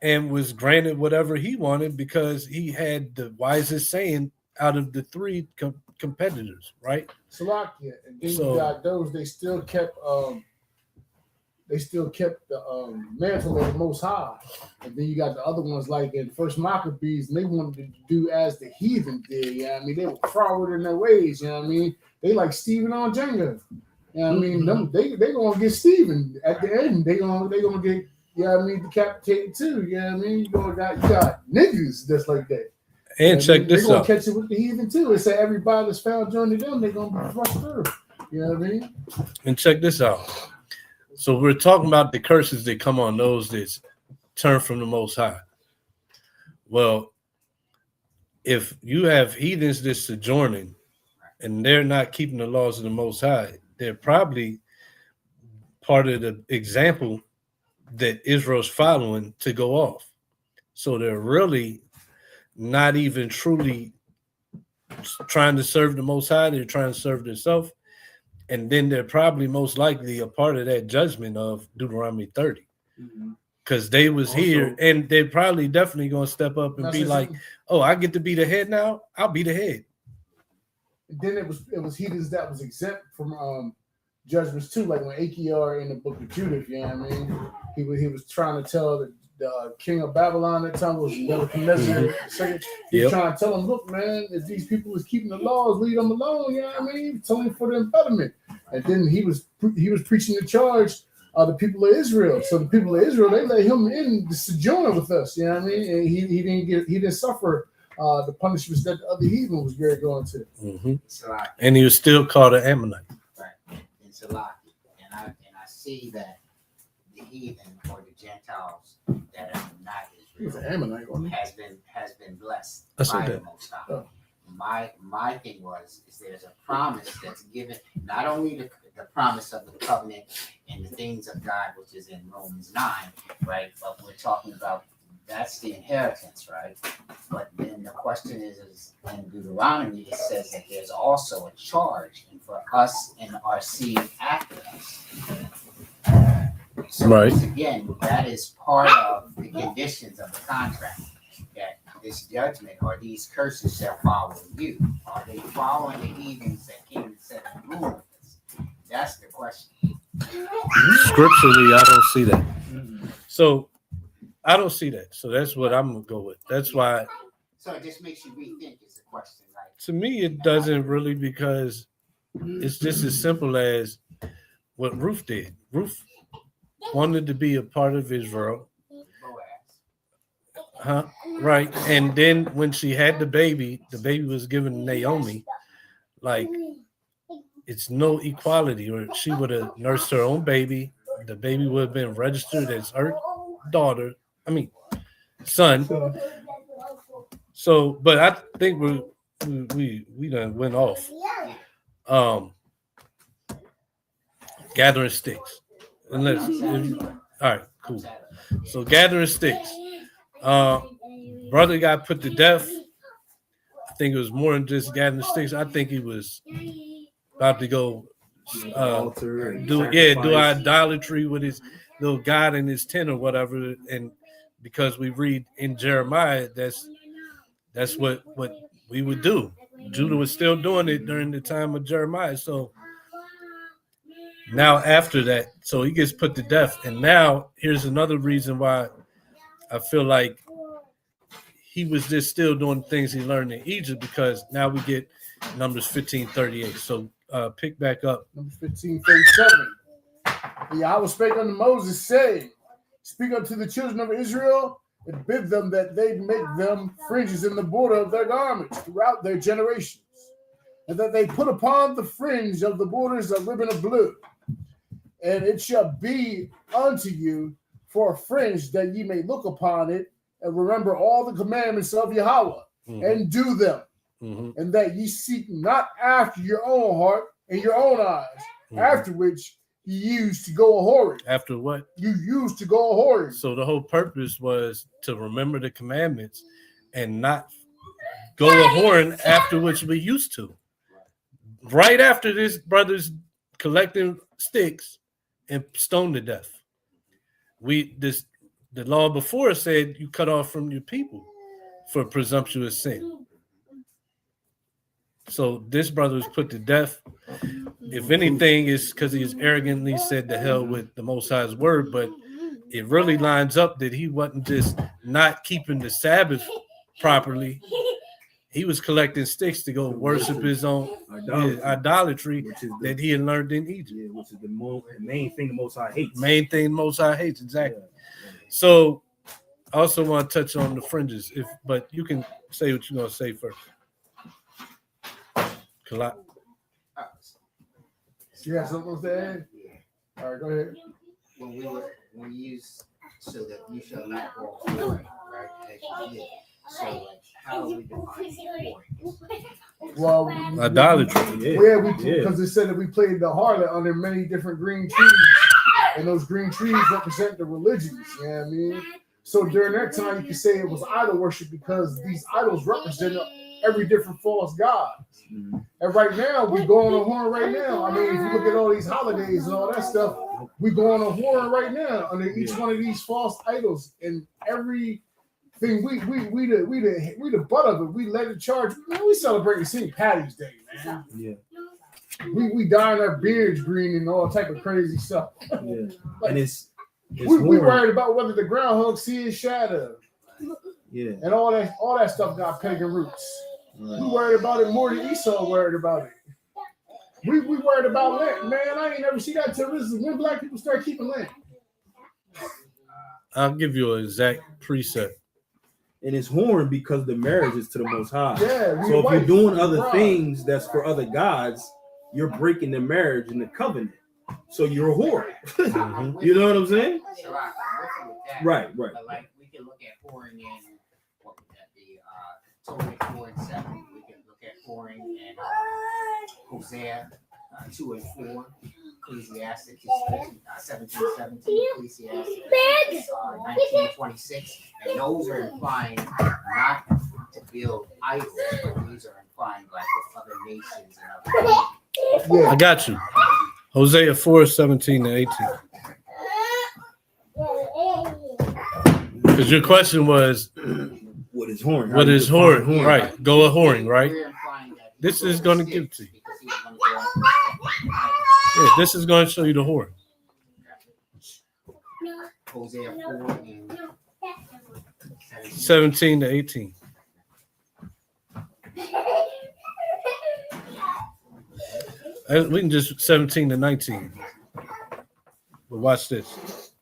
and was granted whatever he wanted because he had the wisest saying out of the 3 competitors, right? Salakia, and then you got those. They still kept the mantle of the Most High, and then you got the other ones like in First Maccabees, and they wanted to do as the heathen did. You know what I mean? They were forward in their ways. You know what I mean? They like Stephen on Jenga. You know what I mean? They gonna get Stephen at the end. They gonna get, you know what I mean, decapitated too. You know what I mean? You got niggas just like that. And you know check this out. They're gonna catch it with the heathen too. It say everybody that's found joining them, they're gonna be thrust through. You know what I mean? And check this out. So we're talking about the curses that come on those that turn from the Most High. Well, if you have heathens that's sojourning and they're not keeping the laws of the Most High, they're probably part of the example that Israel's following to go off. So they're really not even truly trying to serve the Most High. They're trying to serve themselves. And then they're probably most likely a part of that judgment of Deuteronomy 30. Because they was also here, and they're probably definitely going to step up and be like, oh, I get to be the head now? I'll be the head. And then it was heathens that was exempt from judgments too, like when Achior in the book of Judith, you know what I mean? He was trying to tell the king of Babylon at the time was Nebuchadnezzar. He was trying to tell him, look, man, if these people was keeping the laws, leave them alone, you know what I mean? Tell them for the betterment. And then he was preaching the charge of the people of Israel. So the people of Israel, they let him in to sojourn with us, you know what I mean? And he didn't suffer the punishments that the other heathen was going to. And he was still called an Ammonite. Right. It's a lot. And I see that the heathen or the Gentiles that are not Israel Ammonite, has been blessed by the Most High. my thing is there's a promise that's given, not only the promise of the covenant and the things of God, which is in Romans 9, right? But we're talking about that's the inheritance, right? But then the question is in Deuteronomy, it says that there's also a charge for us and our seed after us. So Right. again, that is part of the conditions of the contract. That this judgment or these curses shall follow you. Are they following the heathens that came and set in rule with us? That's the question. Scripturally, I don't see that. So I don't see that. So that's what I'm gonna go with. That's why. So it just makes you rethink. Is the question, right? To me, it doesn't really, because it's just as simple as what Ruth did. Ruth wanted to be a part of Israel. Huh? Right. And then when she had the baby was given to Naomi. Like, it's no equality, or she would have nursed her own baby. The baby would have been registered as her son. So, but I think we done went off. Gathering sticks. All right, cool. So gathering sticks. Brother got put to death. I think it was more than just gathering sticks. I think he was about to go do idolatry with his little god in his tent or whatever. And because we read in Jeremiah, that's what we would do. Judah was still doing it during the time of Jeremiah. So now after that, so he gets put to death. And now here's another reason why I feel like he was just still doing things he learned in Egypt, because now we get Numbers 15:38. So pick back up. Numbers 15:37. Yahweh spake unto Moses, saying, Speak unto the children of Israel, and bid them that they make them fringes in the border of their garments throughout their generations, and that they put upon the fringe of the borders a ribbon of blue. And it shall be unto you for a fringe, that ye may look upon it, and remember all the commandments of Yahweh, and do them, and that ye seek not after your own heart and your own eyes, after which you used to go a-whoring. After what? You used to go a-whoring. So the whole purpose was to remember the commandments and not go a-whoring, after which we used to. Right after this, brothers collecting sticks and stoned to death. The law before said you cut off from your people for presumptuous sin. So this brother was put to death. If anything, it's because he arrogantly said to hell with the Most High's word, but it really lines up that he wasn't just not keeping the Sabbath properly. He was collecting sticks to go worship his own idolatry that he had learned in Egypt. Yeah, which is the main thing the Most High hates. Main thing the Most High hates, exactly. Yeah. So I also want to touch on the fringes, but you can say what you're going to say first. Yeah, something to say? All right, go ahead. When we use so that you shall not go forward, right? As you did. So like, how do we define whoring? Well, idolatry. Because it said that we played the harlot under many different green trees, and those green trees represent the religions. You know what I mean? So during that time, you could say it was idol worship, because these idols represent every different false god. And right now, we go on a horn right now. I mean, if you look at all these holidays and all that stuff, we go on a horn right now under each one of these false idols, and everything we the butt of it. We let it charge. Man, we celebrating St. Patty's Day, man. Yeah. We dyeing our beards green and all type of crazy stuff. Yeah. Like, and we worried about whether the groundhog see his shadow. Yeah. And all that stuff got pagan roots. Right. We worried about it more than Esau worried about it. We worried about Lent. Man, I ain't never seen that till this is when black people start keeping Lent. I'll give you an exact precept. And it's horn because the marriage is to the Most High. Yeah, so if you're doing other things that's for other gods, you're breaking the marriage and the covenant. So you're a whore. You know what I'm saying? Right. But like we can look at whoring in what would that be? Torah 4 and 7. We can look at whoring, and Hosea 2 and 4, Ecclesiastes 17:17, Ecclesiastes 19:26, and those are implying not to build idols, but these are implying like with other nations and other Yeah. I got you. Hosea 4:17-18. Because your question was, What is whoring? what is whoring? Whoring. Right. Go a whoring, right? We're implying that he This is broke going to the give sticks to you. because he was going to go into Yeah, this is going to show you the whoring. Hosea 4 and 17-18. We can just 17-19. But watch this.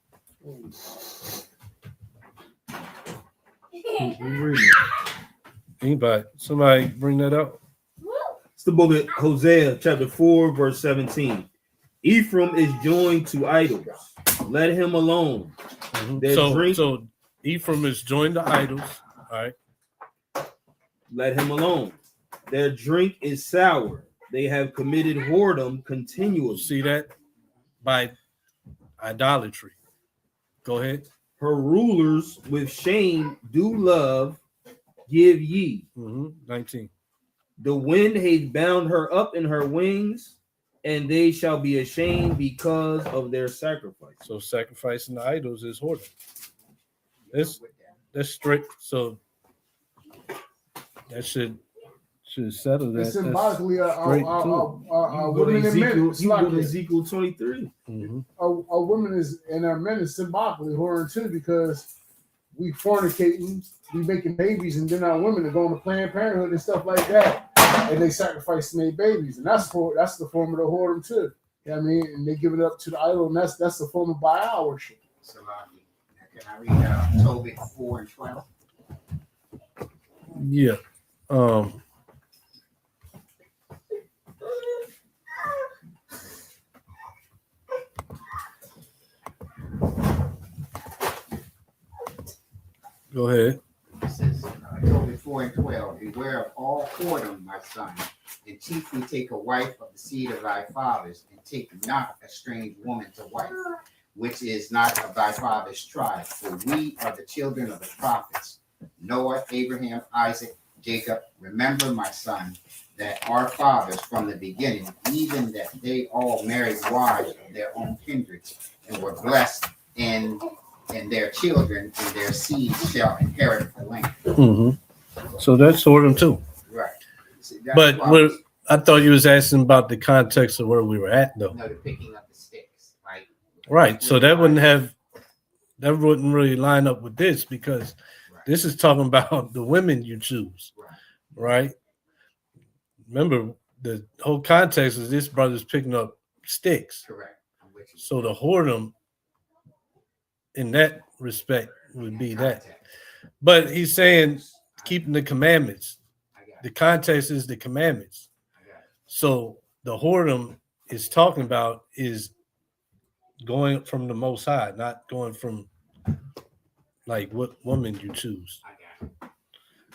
Anybody? Somebody bring that up? It's the book of Hosea, chapter 4, verse 17. Ephraim is joined to idols. Let him alone. Their drink, So Ephraim is joined to idols. All right. let him alone. Their drink is sour. They have committed whoredom You continually. see that? By idolatry. Go ahead. Her rulers with shame do love, give ye. 19. The wind hath bound her up in her wings, and they shall be ashamed because of their sacrifice. So sacrificing the idols is whoredom. That's strict. So that should settle that. It's symbolically a straight women and men. It's You go like to it. Ezekiel 23. A woman is and our men is symbolically whoring too, because we fornicating, we making babies, and then our women are going to Planned Parenthood and stuff like that, and they sacrificing their babies, and that's the form of the whoredom too. You know what I mean? And they give it up to the idol, and that's the form of Baal worship. Salami. Can I read Tobit 4 and 12? Yeah. Go ahead. It says, Tobit 4 and 12, beware of all whoredom, my son, and chiefly take a wife of the seed of thy fathers, and take not a strange woman to wife, which is not of thy father's tribe, for we are the children of the prophets, Noah, Abraham, Isaac, Jacob. Remember, my son, that our fathers from the beginning, even that they all married wives of their own kindreds, and were blessed in their children, and their seeds shall inherit the land. So that's whoredom too. Right. See, that's But why I thought you was asking about the context of where we were at, though. no, they're picking up the sticks, right? Right. So that wouldn't really line up with this, because this is talking about the women you choose, right? Remember, the whole context is this brother's picking up sticks. Correct. I'm with you. So the whoredom in that respect would be that. But he's saying keeping the commandments. The context is the commandments. So the whoredom is talking about is going from the Most High, not going from like what woman you choose.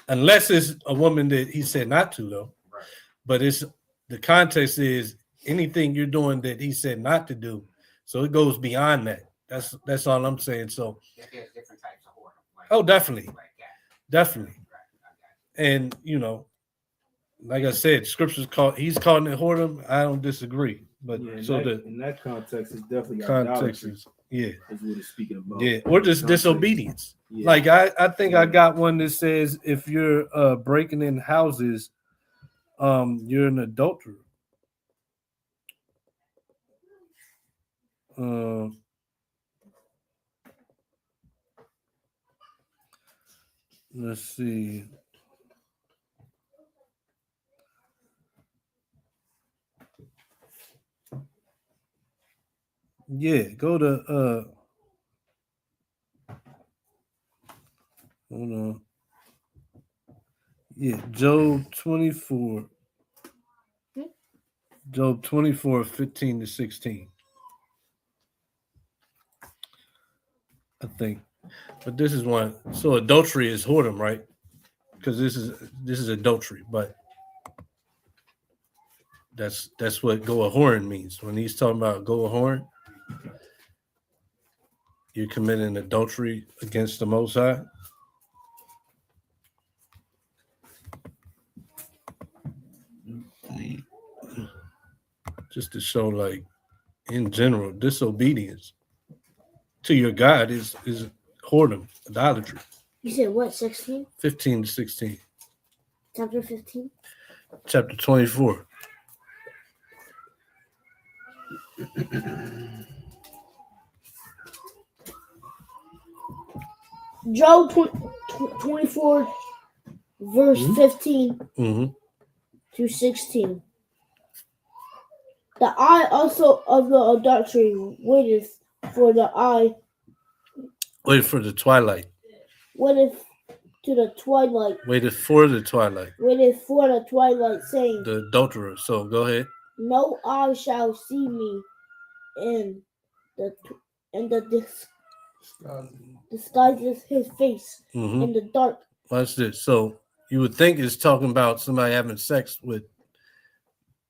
Unless it's a woman that he said not to, though. Right. But it's the context is anything you're doing that he said not to do. So it goes beyond that. That's all I'm saying. So There's different types of whoredom. Like, oh, definitely. like that. Definitely. Right. And like I said, scriptures he's calling it whoredom. I don't disagree. But Yeah, so in that context is definitely context idolatry, is is what it's speaking about. yeah, or just Context. disobedience. Yeah. Like I think I got one that says if you're breaking in houses, you're an adulterer. Let's see. Yeah, go to hold on. Yeah, Job 24. Job 24, 15-16. I think. But this is one. So adultery is whoredom, right? Because this is adultery, but That's what go a whoring means. When he's talking about go a whoring, you're committing adultery against the Most High. Just to show, like, in general, disobedience to your God is whoredom, idolatry. You said what, 16? 15 to 16. Chapter 15? Chapter 24. Job 24, verse 15 Mm-hmm. to 16. The eye also of the adultery waiteth for the eye, Wait for the twilight. waiteth to the twilight, Waited for the twilight. waiteth for the twilight, saying, The adulterer. So go ahead. no eye shall see me in the disguises his face Mm-hmm. in the dark. Watch this. So you would think it's talking about somebody having sex with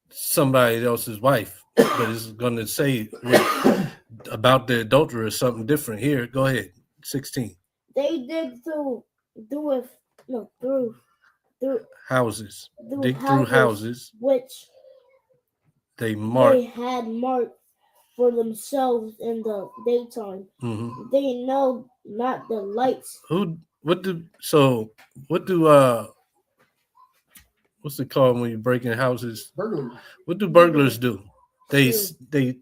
somebody else's wife, but it's going to say about the adulterer something different here. Go ahead. 16. They dig through Houses. Dig through houses. Which They mark. they had marked for themselves in the daytime. Mm-hmm. They know not the lights. What's it called when you break in houses? Burglary. What do burglars do? They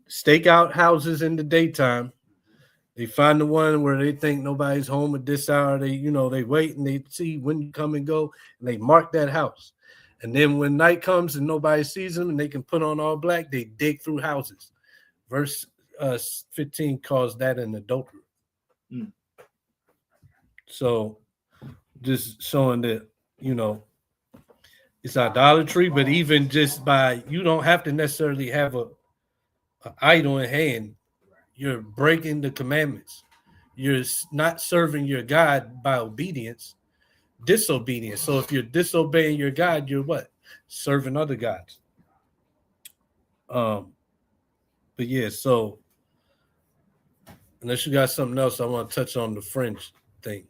stake out houses in the daytime. They find the one where they think nobody's home at this hour. They wait and they see when you come and go, and they mark that house. And then when night comes and nobody sees them and they can put on all black, they dig through houses. Verse 15 calls that an adultery. Mm. So just showing that, it's idolatry, but even just by, you don't have to necessarily have an idol in hand. You're breaking the commandments. You're not serving your God by obedience, disobedience. So if you're disobeying your God, you're what? Serving other gods. But yeah, so unless you got something else, I want to touch on the fringe thing.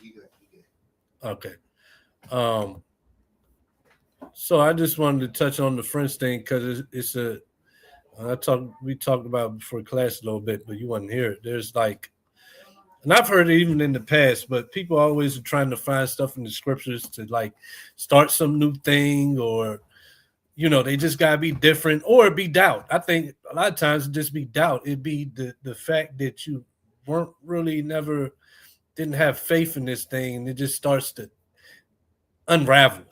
You good. Okay. So I just wanted to touch on the fringe thing because we talked about it before class a little bit, but you wasn't here. There's and I've heard it even in the past, but people always are trying to find stuff in the scriptures to start some new thing, or they just gotta be different, or be doubt. I think a lot of times it just be doubt. It'd be the fact that you weren't really didn't have faith in this thing, and it just starts to unravel.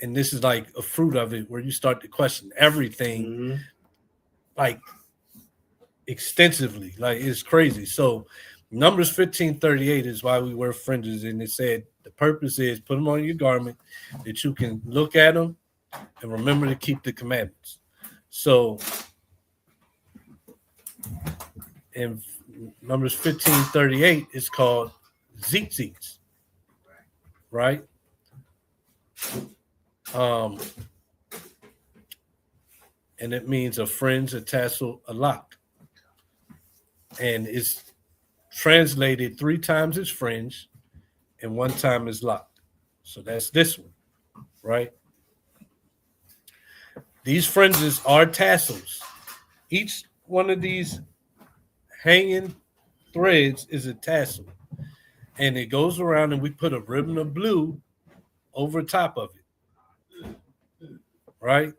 And this is like a fruit of it, where you start to question everything, extensively. It's crazy. So Numbers 15:38 is why we wear fringes, and it said the purpose is put them on your garment that you can look at them and remember to keep the commandments. So in Numbers 15:38, it's called tzitzits, right? And it means a fringe, a tassel, a lock. And it's translated 3 times as fringe and 1 time as lock. So that's this one, right? These fringes are tassels. Each one of these hanging threads is a tassel. And it goes around, and we put a ribbon of blue over top of it, right?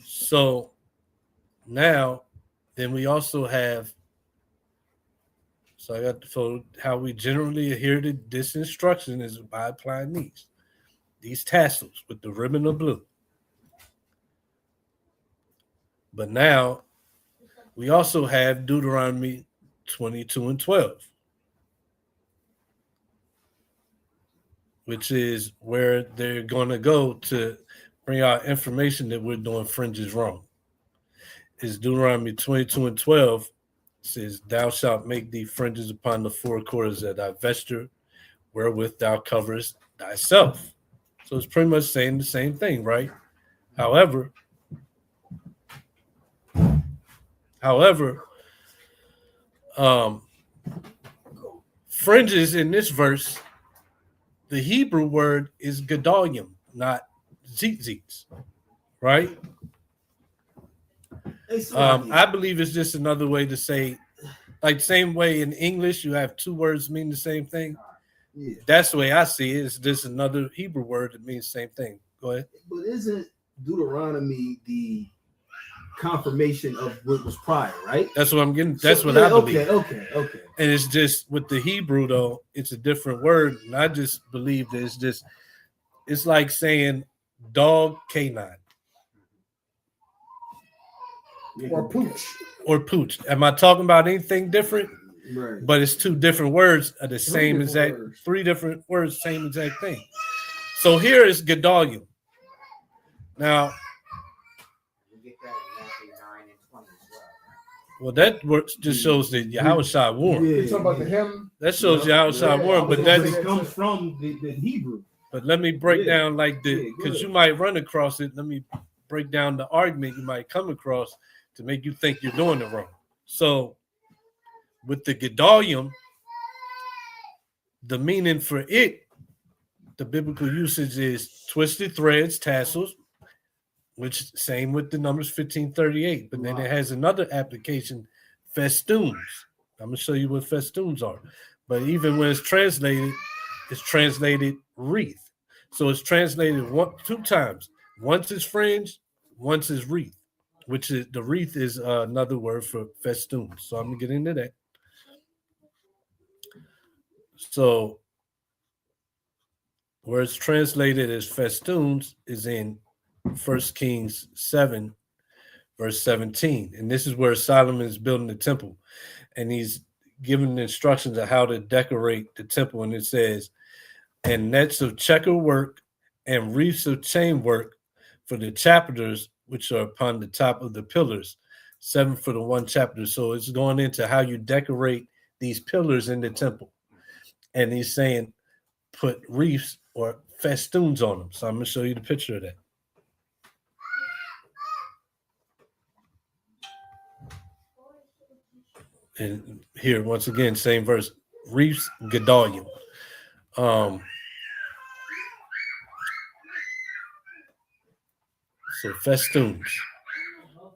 So now, then we also have, so I got the photo, how we generally adhere to this instruction is by applying these tassels with the ribbon of blue. But now we also have Deuteronomy 22:12, which is where they're going to go to bring out information that we're doing fringes wrong. Is Deuteronomy 22:12 says, "Thou shalt make thee fringes upon the 4 quarters of thy vesture, wherewith thou coverest thyself." So it's pretty much saying the same thing, right? However, fringes in this verse, the Hebrew word is gedalim, not tzitzits, right? I believe it's just another way to say, like same way in English, you have two words mean the same thing. Yeah. That's the way I see it. It's just another Hebrew word that means the same thing. Go ahead. But isn't Deuteronomy the confirmation of what was prior, right? That's what I'm getting. That's So, what yeah, I believe. Okay. And it's just with the Hebrew though, it's a different word. And I just believe that it's like saying dog canine Or pooch. or pooch. Am I talking about anything different? Right. But But it's two different words of the same different exact words. three different words, same exact thing. So here is gedalim. Now, We get that in Matthew 9 and 20 as well. well, that works just shows that Yahushua warned. you talking about the hymn? That shows Yeah. Yahushua Yeah, warned, I but was that's gonna say- it comes from the Hebrew. but let me break Yeah. down like the Yeah, go because you ahead. might run across it. Let me break down the argument you might come across to make you think you're doing it wrong. So with the gedalim, the meaning for it, the biblical usage is twisted threads, tassels, which same with the numbers 1538. But then it has another application, festoons. I'm gonna show you what festoons are. But even when it's translated wreath. So it's translated two times. Once it's fringe, once is wreath, which is the wreath is another word for festoon. So I'm gonna get into that. So where it's translated as festoons is in 1 Kings 7, verse 17. And this is where Solomon is building the temple. And he's giving instructions on how to decorate the temple. And it says, and nets of checker work and wreaths of chain work for the chapters which are upon the top of the pillars, 7 for the one chapter. So it's going into how you decorate these pillars in the temple. And he's saying put wreaths or festoons on them. So I'm going to show you the picture of that. And here, once again, same verse, wreaths, gedalim. So festoons.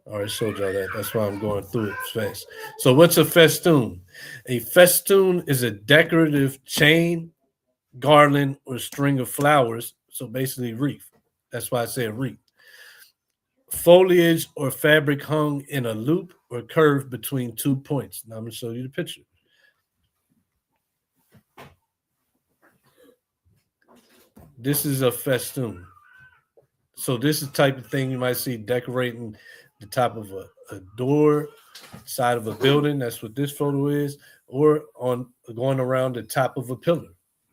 I already showed y'all that. That's why I'm going through it fast. So what's a festoon? A festoon is a decorative chain, garland, or string of flowers. So basically wreath. That's why I say a wreath. Foliage or fabric hung in a loop or curve between 2 points. Now I'm going to show you the picture. This is a festoon. So this is the type of thing you might see decorating the top of a door, side of a building. That's what this photo is. Or on going around the top of a pillar.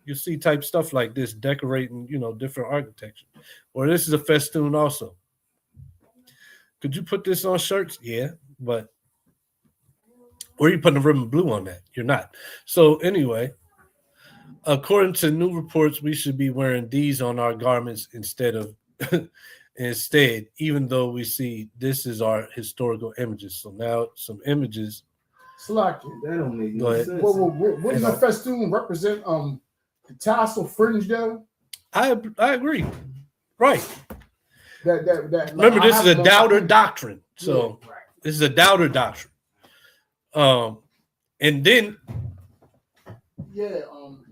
You see type stuff like this decorating, different architecture. Or this is a festoon also. Could you put this on shirts? Yeah, but or you putting a ribbon blue on that? You're not. So anyway, according to new reports, we should be wearing these on our garments instead, even though we see this is our historical images. So now some images. Slacky. That don't make Go no ahead. sense. What does a festoon represent? The tassel fringe though? I agree. Right. That Remember, I this have is a no doubter idea. doctrine. So Right. this is a doubter doctrine. And then Yeah,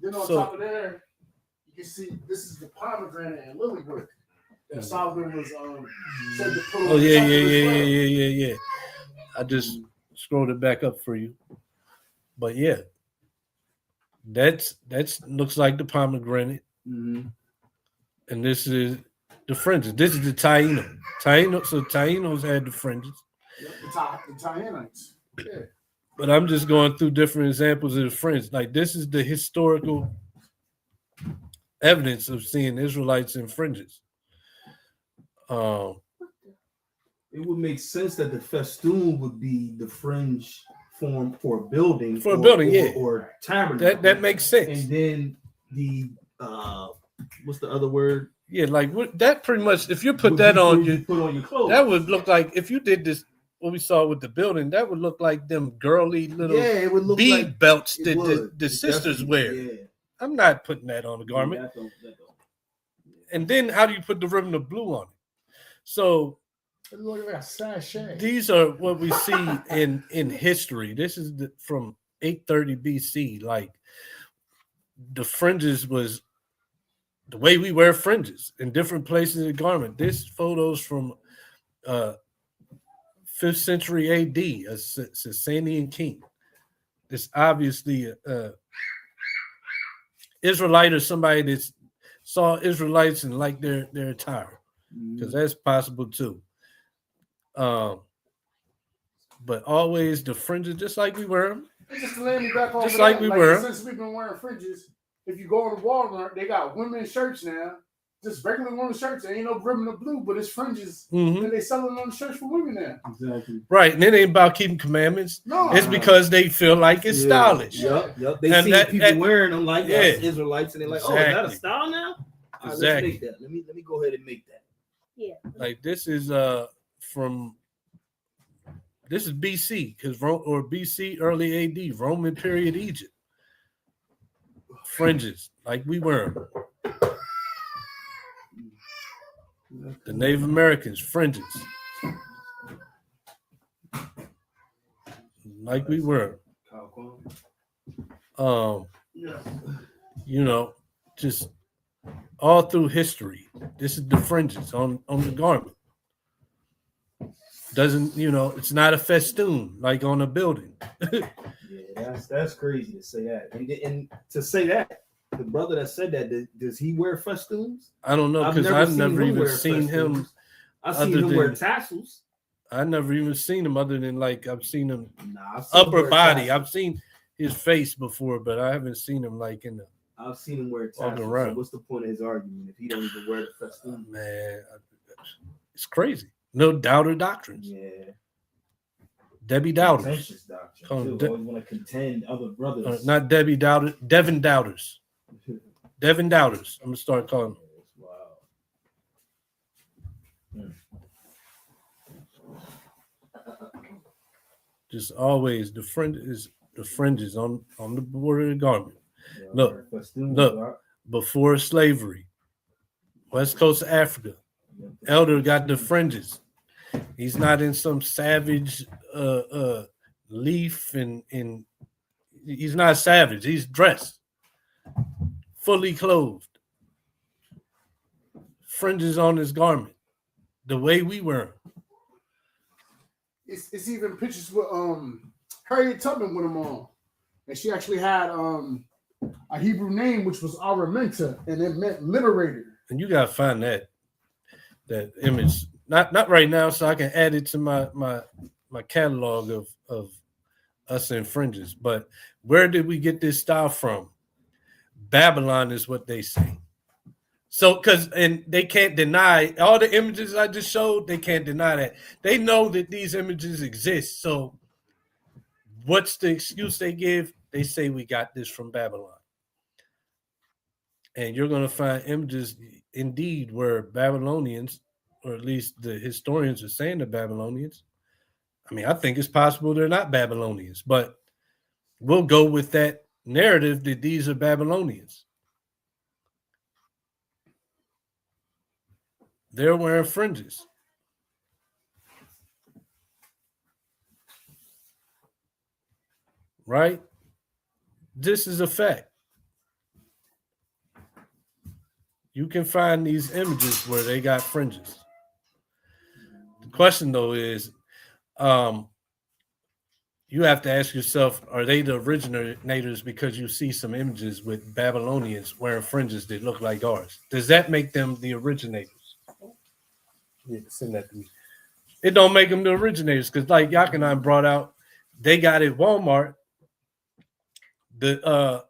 then on So- top of there, you can see this is the pomegranate and lily work that Solomon was said to put on oh the yeah, top of yeah, his yeah, robe. yeah. I just scrolled it back up for you. But yeah, that's looks like the pomegranate, Mm-hmm. and this is the fringes. This is the taino. So tainos had the fringes. Yep, the Tainites. Yeah. But I'm just going through different examples of the fringe. Like this is the historical evidence of seeing Israelites in fringes. It would make sense that the festoon would be the fringe form for a building, For a building, yeah. or tabernacle. That makes sense. And then the what's the other word? Yeah, like that pretty much. If you put that on you put on your clothes, that would look like if you did this. What we saw with the building, that would look like them girly little it would look bead like belts it that would. the It sisters definitely- wear. Yeah. I'm not putting that on a garment. That don't. And then how do you put the ribbon of blue on it? So It look like a sachet. these are what we see in history. This is from 830 BC. Like the fringes was the way we wear fringes in different places of the garment. This photo's from 5th century AD, a Sasanian king. This obviously Israelite or somebody that saw Israelites and liked their attire, because that's possible too. But always the fringes, just like we wear them. Just to land me back on Just like we were. Since we've been wearing fringes, if you go to Walmart, they got women's shirts now. Just regular women's shirts. There ain't no ribbon of blue, but it's fringes. Mhm. And they selling on the shirts for women now. Exactly. Right, and it ain't about keeping commandments. No, It's because they feel like it's stylish. Yep. They And see people wearing them like yeah. Israelites, and they're like, "Oh, is that a Exactly. style now? All right, Exactly. let's make that. Let me go ahead and make that." Yeah. Like this is this is BC or BC early AD Roman period Egypt. Fringes like we wear 'em. The Native Americans fringes like we wear 'em. You know, just all through history. This is the fringes on the garment. Doesn't, it's not a festoon like on a building. Yeah, that's crazy to say that. And to say that, the brother that said that, does he wear festoons? I don't know, because I've never even seen him. I've seen him wear tassels. I never even seen him other than like I've seen him I've seen upper him wear body. tassels. I've seen his face before, but I haven't seen him like in the. I've seen him wear Walking tassels. around. So what's the point of his argument if he don't even wear the festoon? Man, it's crazy. No doubter doctrines. Yeah. Debbie doubters. Contentious doctrine. Call Too. them Always want to contend other brothers. Not Debbie doubters. Devin doubters. Devin doubters. I'm gonna start calling them. Wow. Just always the fringes on the border of the garment. Look, before slavery, West Coast of Africa, Elder got the fringes. He's not in some savage leaf and he's not savage. He's dressed, fully clothed, fringes on his garment, the way we wear them. It's even pictures with Harriet Tubman with him on, and she actually had a Hebrew name which was Araminta, and it meant liberator. And you gotta find that image. Not right now, so I can add it to my catalog of us in fringes. But where did we get this style from? Babylon is what they say. So, and they can't deny all the images I just showed. They can't deny that. They know that these images exist. So, what's the excuse they give? They say we got this from Babylon. And you're going to find images indeed where Babylonians, or at least the historians are saying the Babylonians. I mean, I think it's possible they're not Babylonians, but we'll go with that narrative that these are Babylonians. They're wearing fringes. Right? This is a fact. You can find these images where they got fringes. The question, though, is you have to ask yourself, are they the originators because you see some images with Babylonians wearing fringes that look like ours? Does that make them the originators? Yeah, send that to me. It don't make them the originators because, like Yakinan brought out, they got at Walmart the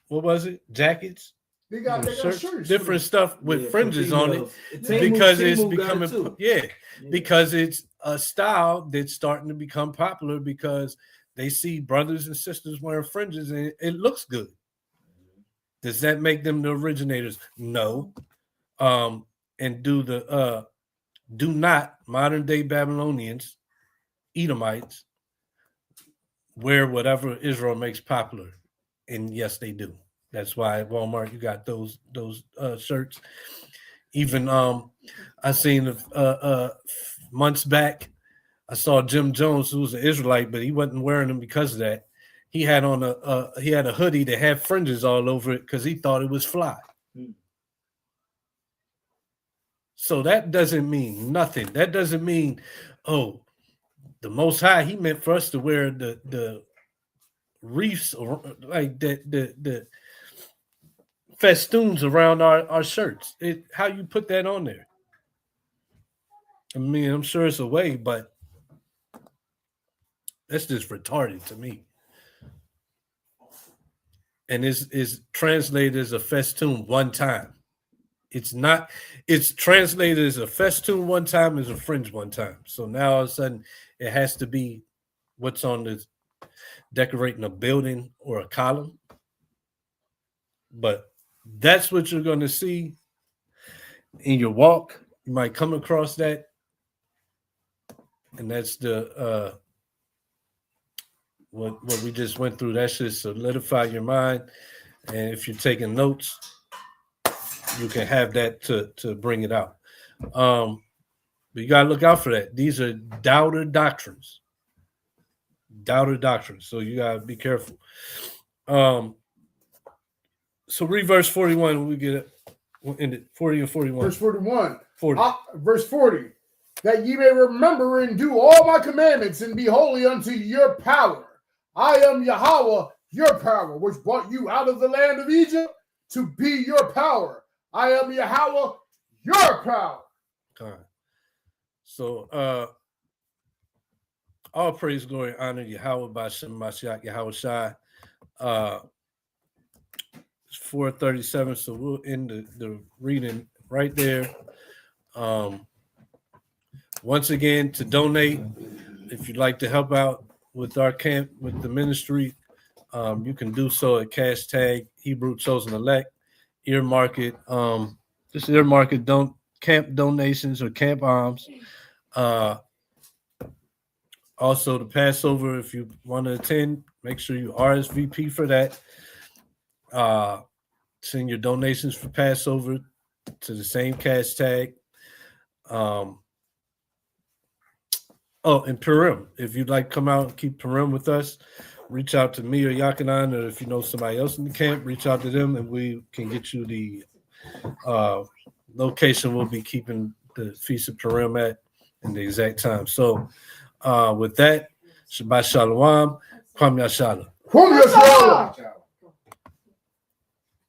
what was it? Jackets. They got shirts, different stuff with fringes on it Temu, because it's Temu becoming because it's a style that's starting to become popular because they see brothers and sisters wearing fringes and it looks good. Does that make them the originators? No. And do not modern day Babylonians, Edomites, wear whatever Israel makes popular? And yes, they do. That's why at Walmart you got those shirts. Even I seen months back, I saw Jim Jones, who was an Israelite, but he wasn't wearing them because of that. He had on a hoodie that had fringes all over it because he thought it was fly. So that doesn't mean nothing. That doesn't mean, oh, the Most High, he meant for us to wear the reefs or like the festoons around our shirts. How you put that on there? I mean, I'm sure it's a way, but that's just retarded to me. And is translated as a festoon one time. It's not. It's translated as a festoon one time, as a fringe one time. So now all of a sudden, it has to be what's on the decorating a building or a column. But that's what you're going to see in your walk. You might come across that, and that's the what we just went through. That should solidify your mind, and if you're taking notes, you can have that to bring it out. But you got to look out for that. These are doubter doctrines. So you got to be careful. So read verse 41. We get it. In it 40 and 41. Verse 41. 40. Verse 40. That ye may remember and do all my commandments and be holy unto your power. I am Yahweh, your power, which brought you out of the land of Egypt to be your power. I am Yahweh, your power. Okay. So all praise, glory, honor Yahweh by Shem Mashiach Yahweh Shai. It's 4:37, so we'll end the reading right there. Once again, to donate, if you'd like to help out with our camp, with the ministry, you can do so at # Hebrew Chosen Elect. Earmark it. Just earmark it. Don't camp donations or camp alms. Also, the Passover, if you want to attend, make sure you RSVP for that. Send your donations for Passover to the same #. And Purim. If you'd like to come out and keep Purim with us, reach out to me or Yakanan, or if you know somebody else in the camp, reach out to them and we can get you the location we'll be keeping the Feast of Purim at and the exact time. So with that, Shabbat Shalom, Kwam Yashala. Kwam Yashala.